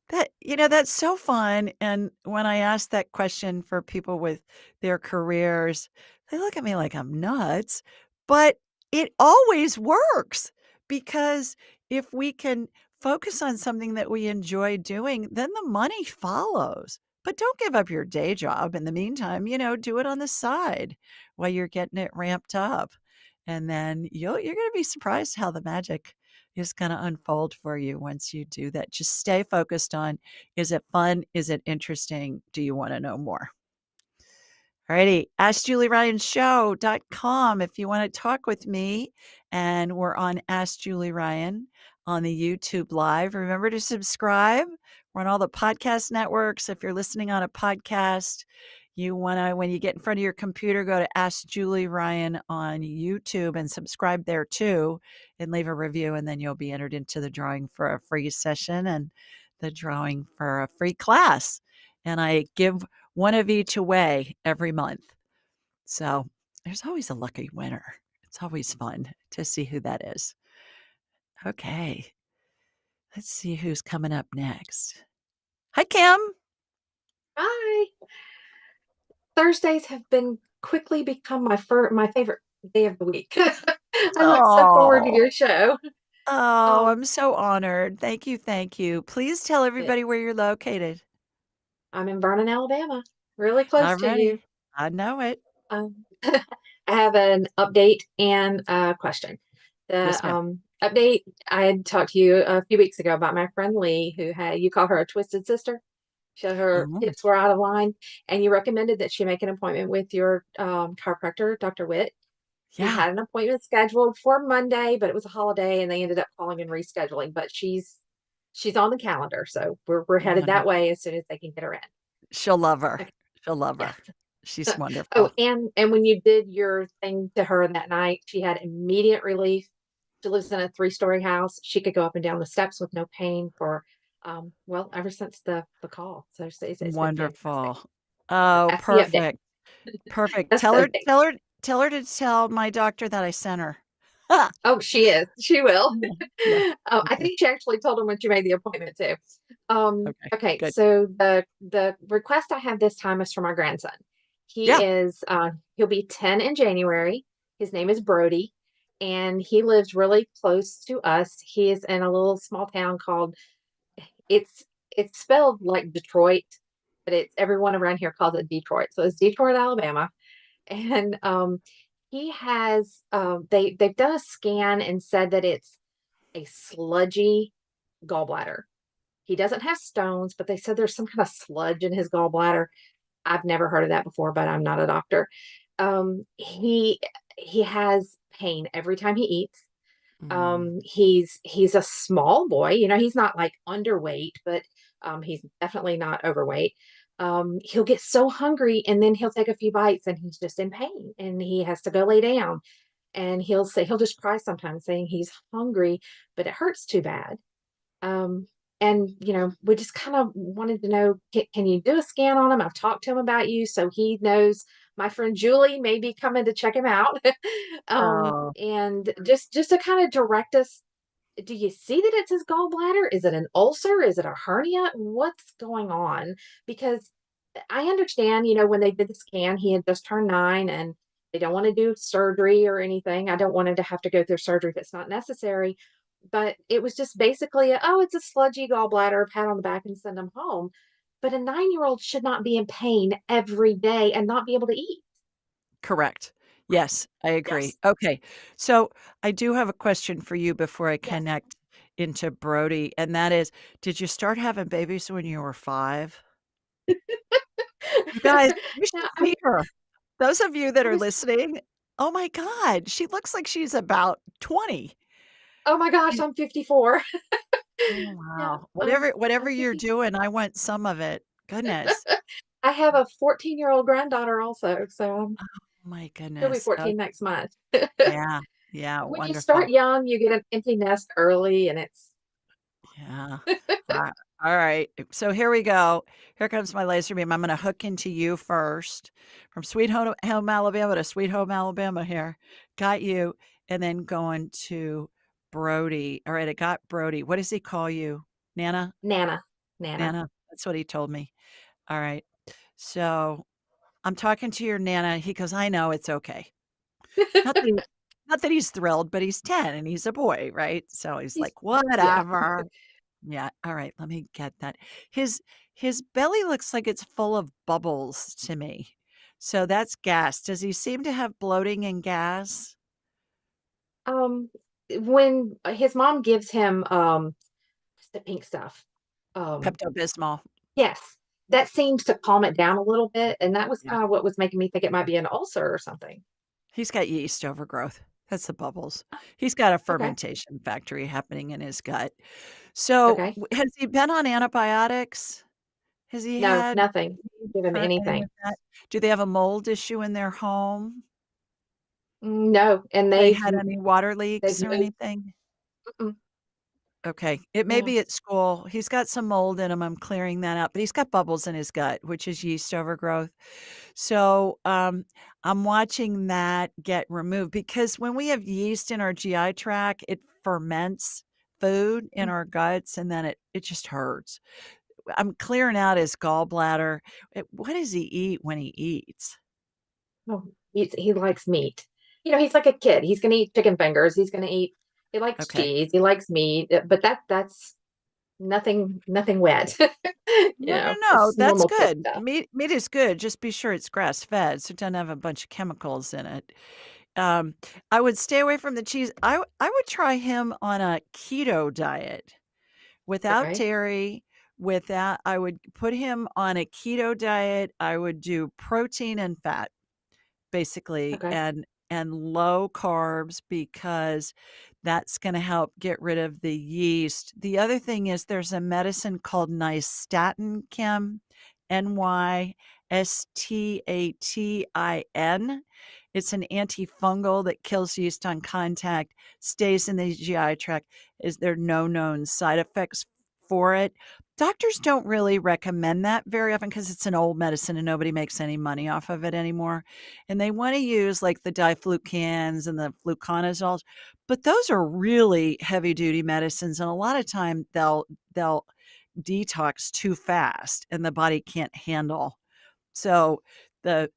That's so fun, and when I ask that question for people with their careers, they look at me like I'm nuts, but it always works, because if we can focus on something that we enjoy doing, then the money follows. But don't give up your day job in the meantime, do it on the side while you're getting it ramped up, and then you're gonna be surprised how the magic is gonna unfold for you once you do that. Just stay focused on, is it fun? Is it interesting? Do you wanna know more? Alrighty, AskJulieRyanShow.com if you want to talk with me. And we're on Ask Julie Ryan on the YouTube Live. Remember to subscribe. We're on all the podcast networks. If you're listening on a podcast, you want to, when you get in front of your computer, go to Ask Julie Ryan on YouTube and subscribe there too, and leave a review. And then you'll be entered into the drawing for a free session and the drawing for a free class. And I give one of each away every month. So there's always a lucky winner. It's always fun to see who that is. Okay. Let's see who's coming up next. Hi, Kim. Hi. Thursdays have been quickly become my favorite day of the week. I look so forward to Oh, your show. oh, Um, I'm so honored. Thank you. Thank you. Please tell it- everybody where you're located. I'm in Vernon, Alabama, really close All to you. righty. I know it. I have an update and a question. Yes, The ma'am. update, I had talked to you a few weeks ago about my friend Leigh, who had, you call her a twisted sister. Her Oh, hips were out of line, and you recommended that she make an appointment with your chiropractor, Dr. Witt. He yeah. had an appointment scheduled for Monday, but it was a holiday, and they ended up calling and rescheduling. But she's on the calendar, so we're headed that Wonderful. way as soon as they can get her in. She'll love her. Okay. She'll love Yeah. her. She's Oh, wonderful. and when you did your thing to her that night, she had immediate relief. She lives in a 3-story house. She could go up and down the steps with no pain for well, ever since the call. So it's been fantastic. Wonderful. Oh, That's the update. perfect. Perfect. That's Tell the her, update. tell her, tell her to tell my doctor that I sent her. Oh, she is. She will. Yeah. I Okay. think she actually told him when she made the appointment too. Okay. Okay, Good. so the request I have this time is from our grandson. Yeah. He'll be 10 in January. His name is Brody, and he lives really close to us. He is in a little small town called it's it's spelled like Detroit, but it's everyone around here calls it Detroit. So it's Detroit, Alabama. And he has they've done a scan and said that it's a sludgy gallbladder. He doesn't have stones, but they said there's some kind of sludge in his gallbladder. I've never heard of that before, but I'm not a doctor. Um, he he has pain every time he eats. Mm, He's a small boy, he's not like underweight, but he's definitely not overweight. He'll get so hungry and then he'll take a few bites and he's just in pain and he has to go lay down, and he'll just cry sometimes saying he's hungry, but it hurts too bad. Um, and we just kind of wanted to know, can you do a scan on him? I've talked to him about you, so he knows my friend Julie may be coming to check him out. oh, And just to kind of direct us, do you see that it's his gallbladder? Is it an ulcer? Is it a hernia? What's going on? Because I understand, when they did the scan, he had just turned 9 and they don't want to do surgery or anything. I don't want him to have to go through surgery if it's not necessary. But it was just basically, oh, it's a sludgy gallbladder, pat on the back and send him home. But a 9-year-old should not be in pain every day and not be able to eat. correct. Yes, I agree. Okay. So I do have a question for you before I Yes. connect into Brody, and that is, did you start having babies when you were 5? You guys, you Now, should see her. Those of you that I are was listening, oh my god, she looks like she's about 20. Oh my gosh, And I'm 54. oh, Yeah, wow. Whatever I'm you're 50. doing, I want some of it. Goodness. I have a 14-year-old granddaughter also, so Oh my she'll be goodness. 14 next month. Yeah. Yeah, When you wonderful. start young, you get an empty nest early, and it's Yeah. Uh, all right. So here we go. Here comes my laser beam. I'm gonna hook into you first. From Sweet Home, Alabama to Sweet Home, Alabama here. Got you. And then going to Brody. All right, I got Brody. What does he call you? Nana? Nana, Nana. Nana. That's what he told me. All right. So I'm talking to your Nana. He goes, I know it's okay. Not that he, not that he's thrilled, but he's 10 and he's a boy, right? So he's He's like, yeah. whatever. Yeah, all right, let me get that. His his belly looks like it's full of bubbles to me. So that's gas. Does he seem to have bloating and gas? Um, when his mom gives him the pink stuff, um, Pepto-Bismol. yes, that seems to calm it down a little bit, and that was Yeah. kind of what was making me think it might be an ulcer or something. He's got yeast overgrowth. That's the bubbles. He's got a Okay, fermentation factory happening in his gut. So, okay. has he been on antibiotics? Has he No, had nothing. Give him for any anything. of that? Do they have a mold issue in their home? No, and They had any water they've leaks or moved. anything? Mm-mm, Okay. It may no. be at school. He's got some mold in him. I'm clearing that out, but he's got bubbles in his gut, which is yeast overgrowth. So, I'm watching that get removed because when we have yeast in our GI tract, it ferments food in Mm, our guts and then it just hurts. I'm clearing out his gallbladder. What does he eat when he eats? no, he likes meat. He's like a kid. He's gonna eat chicken fingers. He likes Okay. cheese. He likes meat. But that's nothing wet. No, It's that's normal pig good. stuff. Meat is good. Just be sure it's grass fed, so it doesn't have a bunch of chemicals in it. Um, I would stay away from the cheese. I would try him on a keto diet without Okay. dairy. Without, I would put him on a keto diet. I would do protein and fat, basically, Okay. and low carbs, because that's going to help get rid of the yeast. The other thing is there's a medicine called nystatin, Kim, Nystatin. It's an antifungal that kills yeast on contact, stays in the GI tract. Is there no known side effects for it? Doctors don't really recommend that very often because it's an old medicine and nobody makes any money off of it anymore. And they want to use like the diflucans and the fluconazoles, but those are really heavy duty medicines. And a lot of time they'll detox too fast and the body can't handle. So the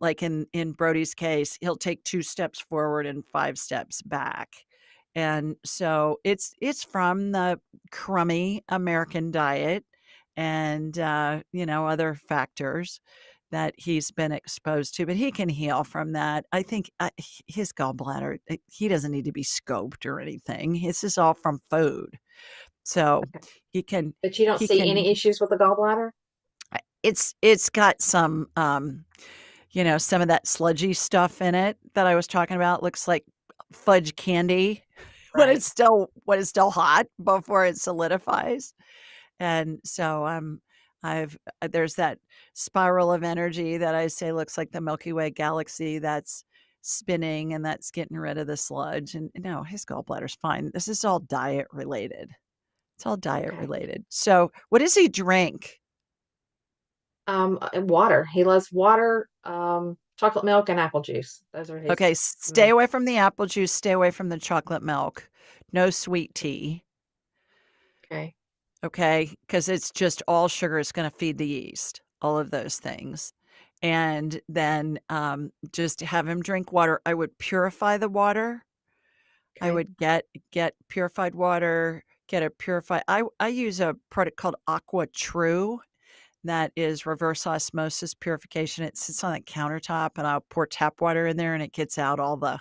like in Brody's case, he'll take 2 steps forward and 5 steps back. And so it's from the crummy American diet and other factors that he's been exposed to, but he can heal from that. I think his gallbladder, he doesn't need to be scoped or anything. This is all from food. So Okay. he can But you don't he see any can issues with the gallbladder? it's got some some of that sludgy stuff in it that I was talking about. Looks like fudge candy when Right. it's still hot before it solidifies. And so I've there's that spiral of energy that I say looks like the Milky Way galaxy that's spinning, and that's getting rid of the sludge. And no, his gallbladder's fine. This is all diet related. It's all diet Okay. related. So what does he drink? Water. He loves water, chocolate milk, and apple juice. Those are his Okay, stay main. away from the apple juice, stay away from the chocolate milk. No sweet tea. Okay. Okay, because it's just all sugar. It's going to feed the yeast, all of those things. And then just have him drink water. I would purify the water. I Okay. would get purified water, get a purified. I use a product called Aqua True that is reverse osmosis purification. It sits on the countertop, and I'll pour tap water in there, and it gets out all the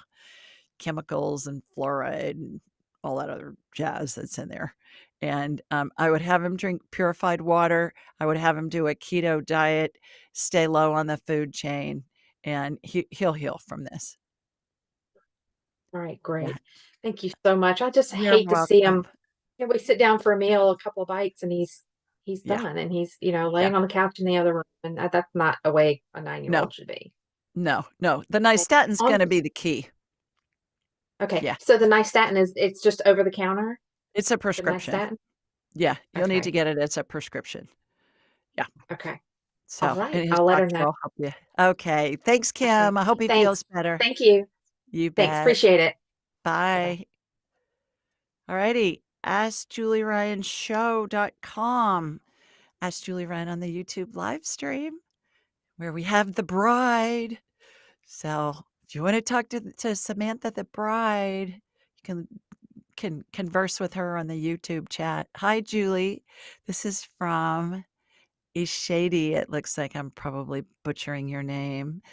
chemicals and fluoride and all that other jazz that's in there. And I would have him drink purified water. I would have him do a keto diet, stay low on the food chain, and he'll heal from this. All right. Yeah. Great. Thank you so much. I just You're hate to see welcome. him. We sit down for a meal, a couple of bites, and he's Yeah. done, and he's Yeah. laying on the couch in the other room, and that's not a way a 9-year-old No, should be. no. The Okay. nystatin's On going to be the key. Okay. Yeah. So the nystatin it's just over the counter. It's a The prescription. nystatin. Yeah. You'll need to Okay. get it. It's a prescription. Yeah. Okay. All So, right. and his I'll let her doctor know. will help you. Okay. Thanks, Okay. Kim. I hope he Thanks. feels better. Thank you. You Thanks. bet. Appreciate it. Bye. Bye-bye. All righty. AskJulieRyanShow.com. Ask Julie Ryan on the YouTube live stream where we have the bride. So if you want to talk to Samantha, the bride, you can converse with her on the YouTube chat. Hi, Julie. This is from Ishadi. It looks like I'm probably butchering your name.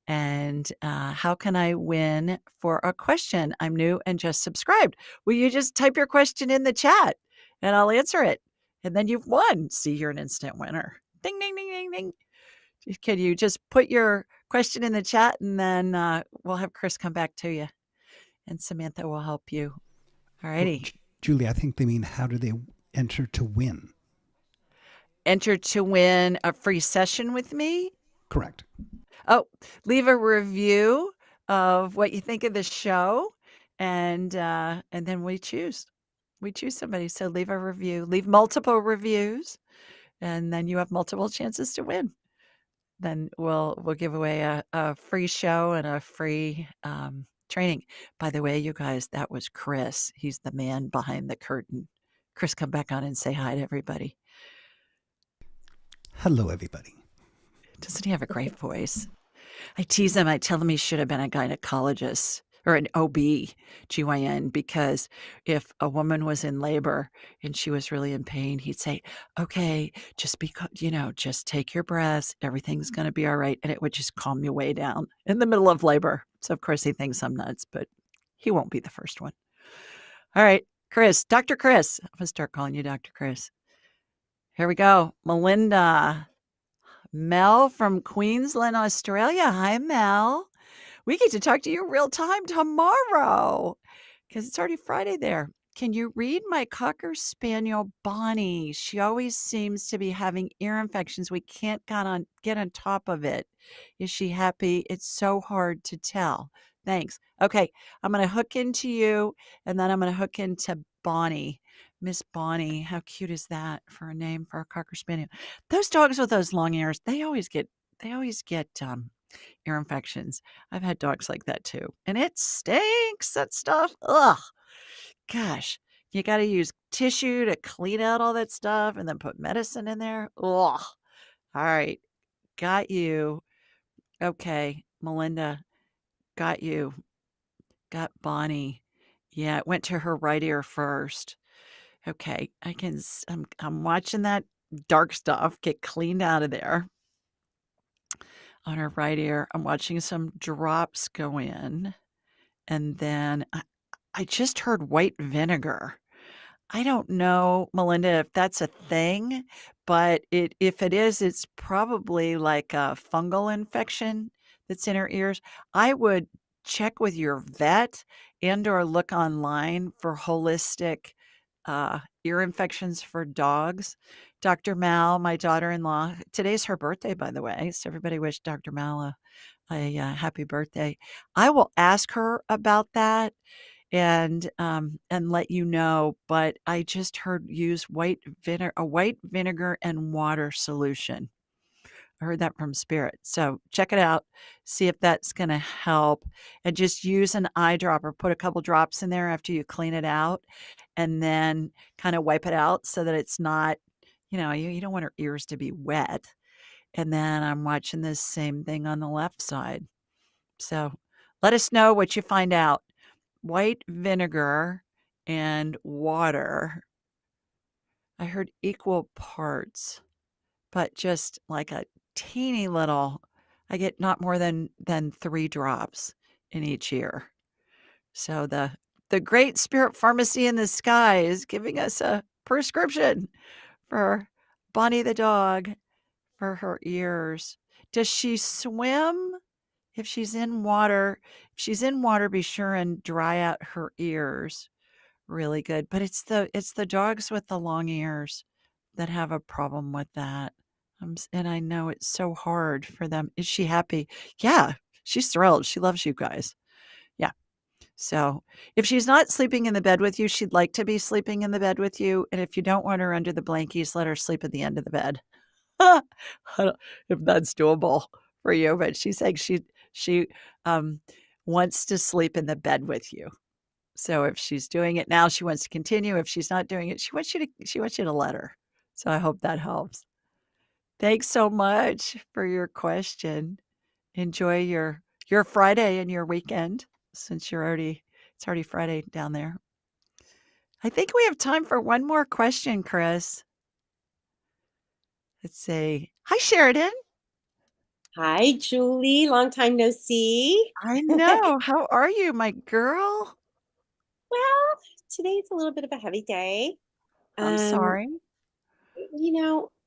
And how can I win for a question? I'm new and just subscribed. Well, you just type your question in the chat and I'll answer it. And then you've won. See, you're an instant winner. Ding, ding, ding, ding, ding. Can you just put your question in the chat, and then we'll have Chris come back to you, and Samantha will help you. All righty. Well, Julie, I think they mean how do they enter to win? Enter to win a free session with me? Correct. Oh, leave a review of what you think of the show, and then we choose somebody. So leave a review, leave multiple reviews, and then you have multiple chances to win. Then we'll give away a free show and a free training. By the way, you guys, that was Chris. He's the man behind the curtain. Chris, come back on and say hi to everybody. Hello, everybody. Doesn't he have a great voice? I tease him. I tell him he should have been a gynecologist or an OB-GYN, because if a woman was in labor and she was really in pain, he'd say, okay, just just take your breaths. Everything's going to be all right. And it would just calm you way down in the middle of labor. So of course he thinks I'm nuts, but he won't be the first one. All right, Chris, Dr. Chris. I'm going to start calling you Dr. Chris. Here we go. Melinda. Mel from Queensland, Australia. Hi, Mel. We get to talk to you real time tomorrow because it's already Friday there. Can you read my Cocker Spaniel, Bonnie? She always seems to be having ear infections. We can't get on top of it. Is she happy? It's so hard to tell. Thanks. Okay, I'm going to hook into you, and then I'm going to hook into Bonnie. Miss Bonnie, how cute is that for a name for a Cocker Spaniel? Those dogs with those long ears, they always get ear infections. I've had dogs like that too. And it stinks, that stuff. Ugh. Gosh. You got to use tissue to clean out all that stuff and then put medicine in there. Ugh. All right. Got you. Okay. Melinda, got you. Got Bonnie. Yeah, it went to her right ear first. Okay. I'm watching that dark stuff get cleaned out of there. On her right ear, I'm watching some drops go in. And then I just heard white vinegar. I don't know, Melinda, if that's a thing, but if it is, it's probably like a fungal infection that's in her ears. I would check with your vet and/or look online for holistic ear infections for dogs. Dr. Mal, my daughter-in-law, today's her birthday, by the way. So everybody wish Dr. Mal a happy birthday. I will ask her about that and let you know. But I just heard use a white vinegar and water solution. I heard that from Spirit. So check it out. See if that's going to help. And just use an eyedropper. Put a couple drops in there after you clean it out, and then kind of wipe it out so that it's not, you don't want her ears to be wet. And then I'm watching this same thing on the left side. So let us know what you find out. White vinegar and water. I heard equal parts, but just like a teeny little, I get not more than 3 drops in each ear. So the great spirit pharmacy in the sky is giving us a prescription for Bonnie the dog for her ears. Does she swim? If she's in water, be sure and dry out her ears really good. But it's the dogs with the long ears that have a problem with that. And I know it's so hard for them. Is she happy? Yeah, she's thrilled. She loves you guys. Yeah. So if she's not sleeping in the bed with you, she'd like to be sleeping in the bed with you. And if you don't want her under the blankies, let her sleep at the end of the bed. I don't know if that's doable for you, but she's saying she wants to sleep in the bed with you. So if she's doing it now, she wants to continue. If she's not doing it, she wants you to let her. So I hope that helps. Thanks so much for your question. Enjoy your Friday and your weekend, since it's already Friday down there. I think we have time for one more question, Chris. Let's see. Hi, Sheridan. Hi, Julie. Long time no see. I know. How are you, my girl? Well, today's a little bit of a heavy day. I'm sorry.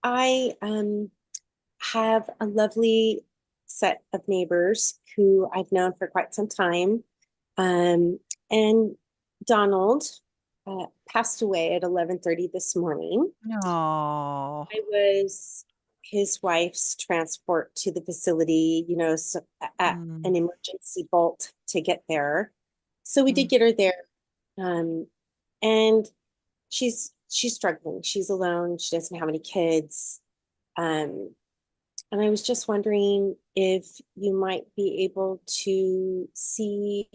I have a lovely set of neighbors who I've known for quite some time. And Donald passed away at 11:30 this morning. Oh. I was his wife's transport to the facility, at an emergency bolt to get there. So we did get her there. And she's struggling. She's alone. She doesn't have any kids. And I was just wondering if you might be able to see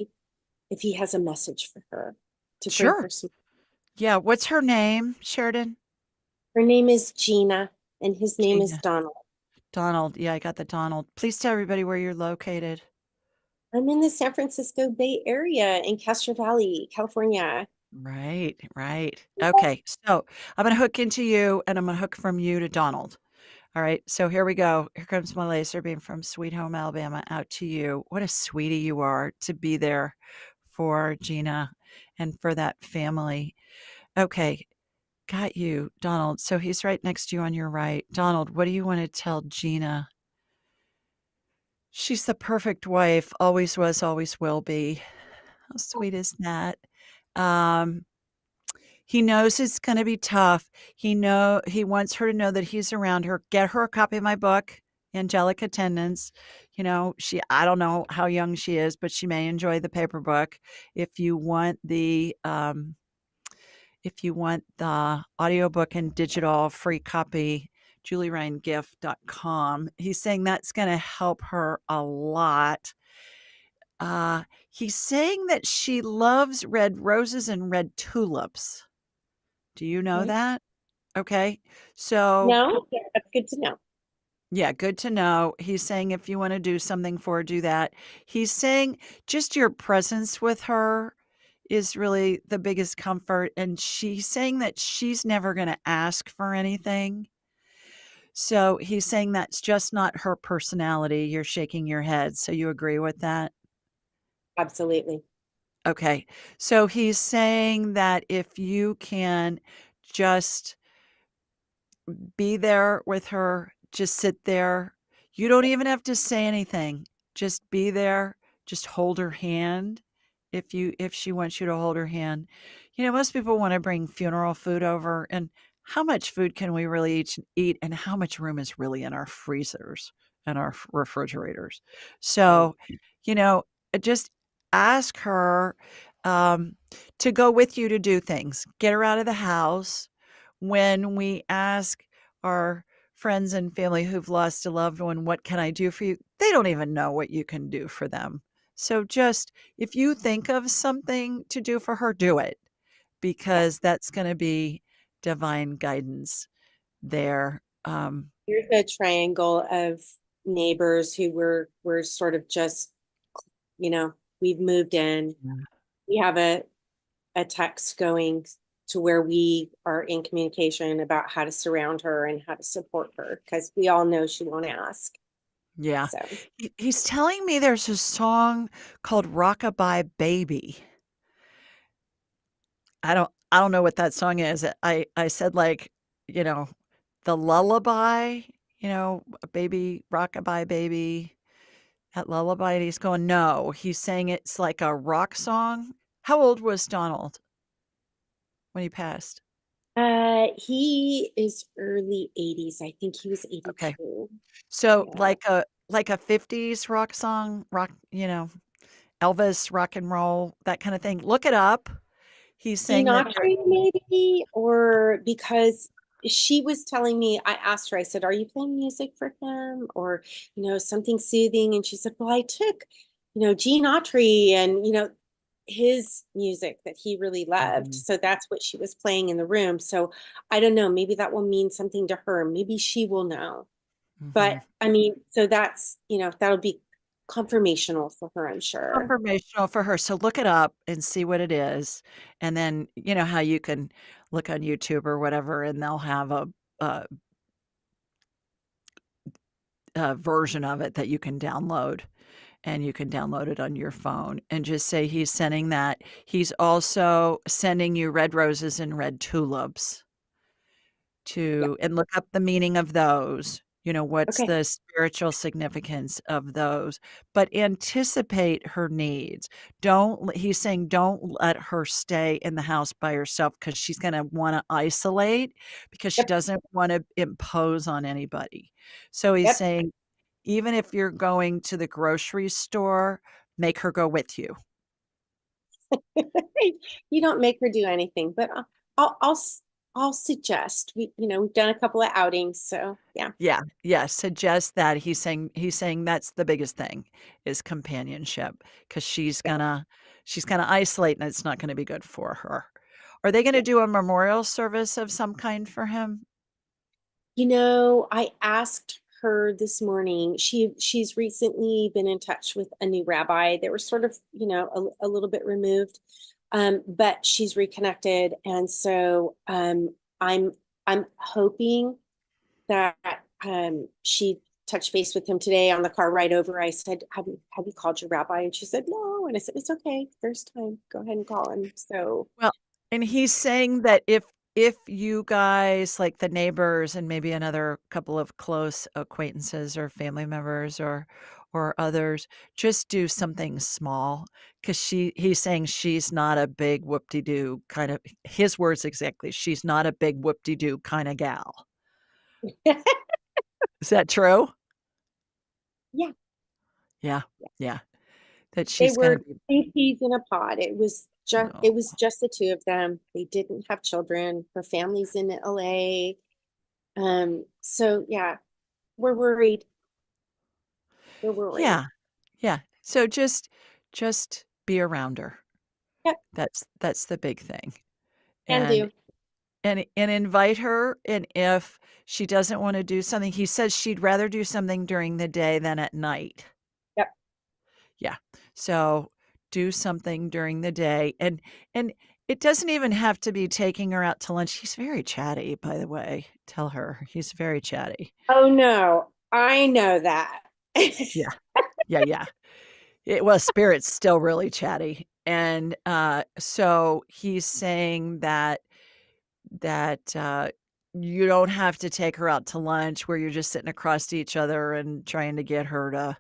if he has a message for her to pray Sure. for some. Yeah. What's her name, Sheridan? Her name is Gina, and his name is Gina. Donald. Donald. Yeah, I got the Donald. Please tell everybody where you're located. I'm in the San Francisco Bay Area in Castro Valley, California. Right, right. Okay, so I'm going to hook into you, and I'm going to hook from you to Donald. All right, so here we go. Here comes my laser beam from Sweet Home, Alabama, out to you. What a sweetie you are to be there for Gina and for that family. Okay, got you, Donald. So he's right next to you on your right. Donald, what do you want to tell Gina? She's the perfect wife, always was, always will be. How sweet is that? Um, he knows it's going to be tough. He wants her to know that he's around her. Get her a copy of my book, Angelic Attendance. You know, I don't know how young she is, but she may enjoy the paper book. If you want the audiobook and digital free copy, julieryangift.com. He's saying that's going to help her a lot. He's saying that she loves red roses and red tulips. Do you know that? Okay. So, No, yeah, that's good to know. yeah, good to know. He's saying if you want to do something for her, do that. He's saying just your presence with her is really the biggest comfort. And she's saying that she's never going to ask for anything. So he's saying that's just not her personality. You're shaking your head. So you agree with that? Absolutely. Okay. So he's saying that if you can just be there with her, just sit there. You don't even have to say anything. Just be there. Just hold her hand if she wants you to hold her hand. You know, most people want to bring funeral food over, and how much food can we really eat and how much room is really in our freezers and our refrigerators? So, you know, just ask her to go with you to do things. Get her out of the house. When we ask our friends and family who've lost a loved one, what can I do for you? They don't even know what you can do for them. So just if you think of something to do for her, do it, because that's going to be divine guidance there. Here's a triangle of neighbors who we're sort of just, we've moved in. We have a text going to where we are in communication about how to surround her and how to support her, because we all know she won't ask. Yeah. So He's telling me there's a song called Rockabye Baby. I don't know what that song is. I said, like, you know, the lullaby, a baby, rockabye baby, that lullaby. And he's going, no, he's saying it's like a rock song. How old was Donald when he passed? he is early 80s. I think he was 82. Okay. So Yeah. like a 50s rock song, Elvis, rock and roll, that kind of thing. Look it up. He's saying that Maybe, or because she was telling me, I asked her, I said, are you playing music for him, or, something soothing? And she said, well, I took, Gene Autry and, his music that he really loved. So that's what she was playing in the room. So I don't know, maybe that will mean something to her. Maybe she will know. But I mean, so that's, that'll be confirmational for her, I'm sure. Confirmational for her. So look it up and see what it is. And then, you know how you can look on YouTube or whatever, and they'll have a version of it that you can download, and you can download it on your phone and just say he's sending that. He's also sending you red roses and red tulips and look up the meaning of those. What's the spiritual significance of those, but anticipate her needs. He's saying don't let her stay in the house by herself, because she's going to want to isolate, because she doesn't want to impose on anybody. So he's saying, even if you're going to the grocery store, make her go with you. You don't make her do anything, but I'll suggest. We've done a couple of outings, so yeah. Yeah. Suggest that. He's saying that's the biggest thing, is companionship, because she's gonna isolate, and it's not going to be good for her. Are they going to do a memorial service of some kind for him? I asked her this morning. She's recently been in touch with a new rabbi. They were sort of, a little bit removed, but she's reconnected, and so I'm hoping that she touched base with him today on the car ride over. I said, have you called your rabbi? And she said, no. And I said, it's okay. First time, go ahead and call him. So, well, and he's saying that if you guys, like the neighbors and maybe another couple of close acquaintances or family members or others, just do something small, because he's saying she's not a big whoop-de-doo kind of, his words exactly, she's not a big whoop-de-doo kind of gal. Is that true? yeah, Yeah. That they she's going were to be. 2 peas in a pod. It was No. just the two of them. They didn't have children. Her family's in LA. So yeah, we're worried. We're worried. Yeah. So just be around her. Yep. That's the big thing. Can do. And invite her, and if she doesn't want to do something, he says she'd rather do something during the day than at night. Yep. Yeah. So do something during the day, and it doesn't even have to be taking her out to lunch. He's very chatty, by the way. Tell her he's very chatty. Oh no, I know that. Yeah. Well, Spirit's still really chatty, and so he's saying that you don't have to take her out to lunch where you're just sitting across to each other and trying to get her to,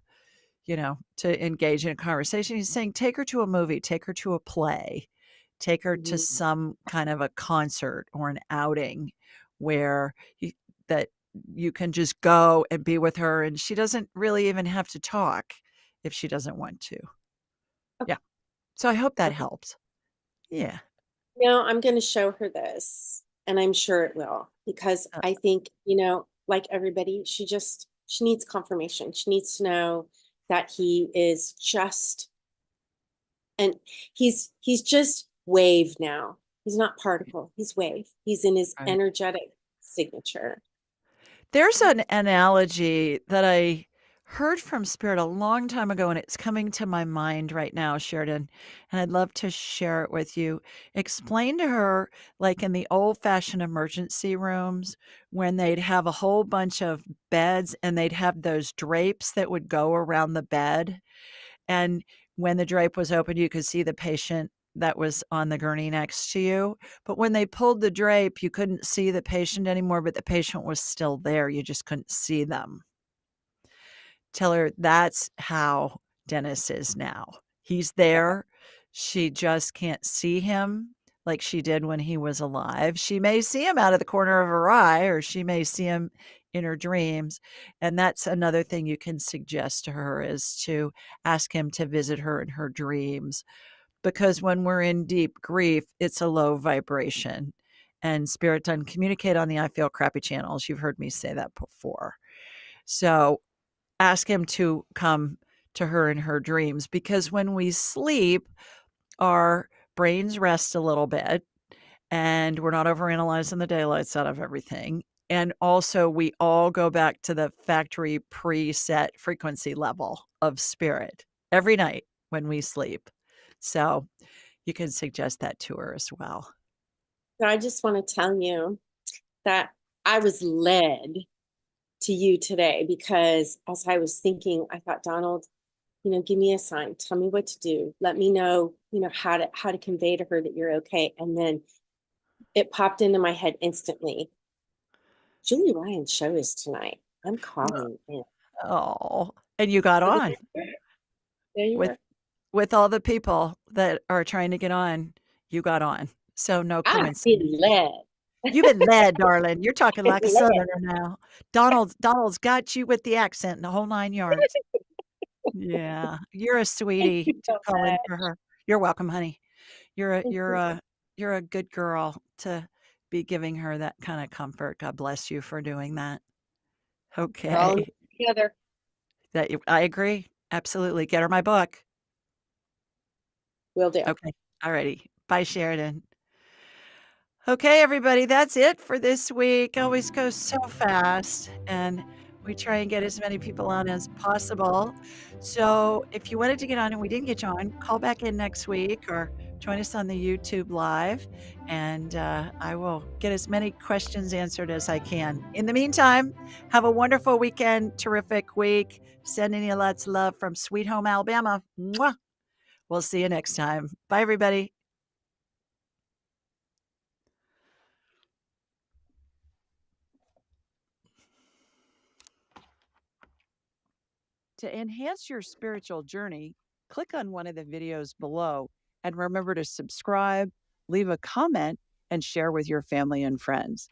to engage in a conversation. He's saying take her to a movie, take her to a play, take her to some kind of a concert or an outing where that you can just go and be with her, and she doesn't really even have to talk if she doesn't want to. Okay. Yeah. So I hope that helps. Yeah. No, I'm going to show her this, and I'm sure it will, because I think, like everybody, she needs confirmation. She needs to know that he is just, and he's just wave now. He's not particle, he's wave. He's in his Right. energetic signature. There's an analogy that I heard from Spirit a long time ago, and it's coming to my mind right now, Sheridan, and I'd love to share it with you. Explain to her, like in the old-fashioned emergency rooms, when they'd have a whole bunch of beds and they'd have those drapes that would go around the bed, and when the drape was open, you could see the patient that was on the gurney next to you. But when they pulled the drape, you couldn't see the patient anymore, but the patient was still there. You just couldn't see them. Tell her that's how Dennis is now. He's there. She just can't see him like she did when he was alive. She may see him out of the corner of her eye, or she may see him in her dreams. And that's another thing you can suggest to her, is to ask him to visit her in her dreams. Because when we're in deep grief, it's a low vibration. And Spirit doesn't communicate on the I Feel Crappy channels. You've heard me say that before. So ask him to come to her in her dreams, because when we sleep, our brains rest a little bit and we're not overanalyzing the daylights out of everything. And also, we all go back to the factory preset frequency level of Spirit every night when we sleep. So you can suggest that to her as well. So I just want to tell you that I was led to you today, because as I was thinking, I thought, Donald, give me a sign. Tell me what to do. Let me know, how to convey to her that you're okay. And then it popped into my head instantly. Julie Ryan's show is tonight. I'm calling in. Oh, and you got on. There you were. With all the people that are trying to get on, you got on. So no coincidence. I've been led. You've been led, darling. You're talking like a Southerner now. Donald's got you with the accent and the whole 9 yards. Yeah, you're a sweetie to call in for her. You're welcome, honey. You're a good girl to be giving her that kind of comfort. God bless you for doing that. Okay. We're all together. I agree. Absolutely. Get her my book. Will do. Okay. Alrighty. Bye, Sheridan. Okay, everybody, that's it for this week. Always goes so fast. And We try and get as many people on as possible. So if you wanted to get on and we didn't get you on, call back in next week or join us on the YouTube Live, and I will get as many questions answered as I can. In the meantime, have a wonderful weekend, terrific week. Sending you lots of love from Sweet Home, Alabama. Mwah! We'll see you next time. Bye, everybody. To enhance your spiritual journey, click on one of the videos below and remember to subscribe, leave a comment, and share with your family and friends.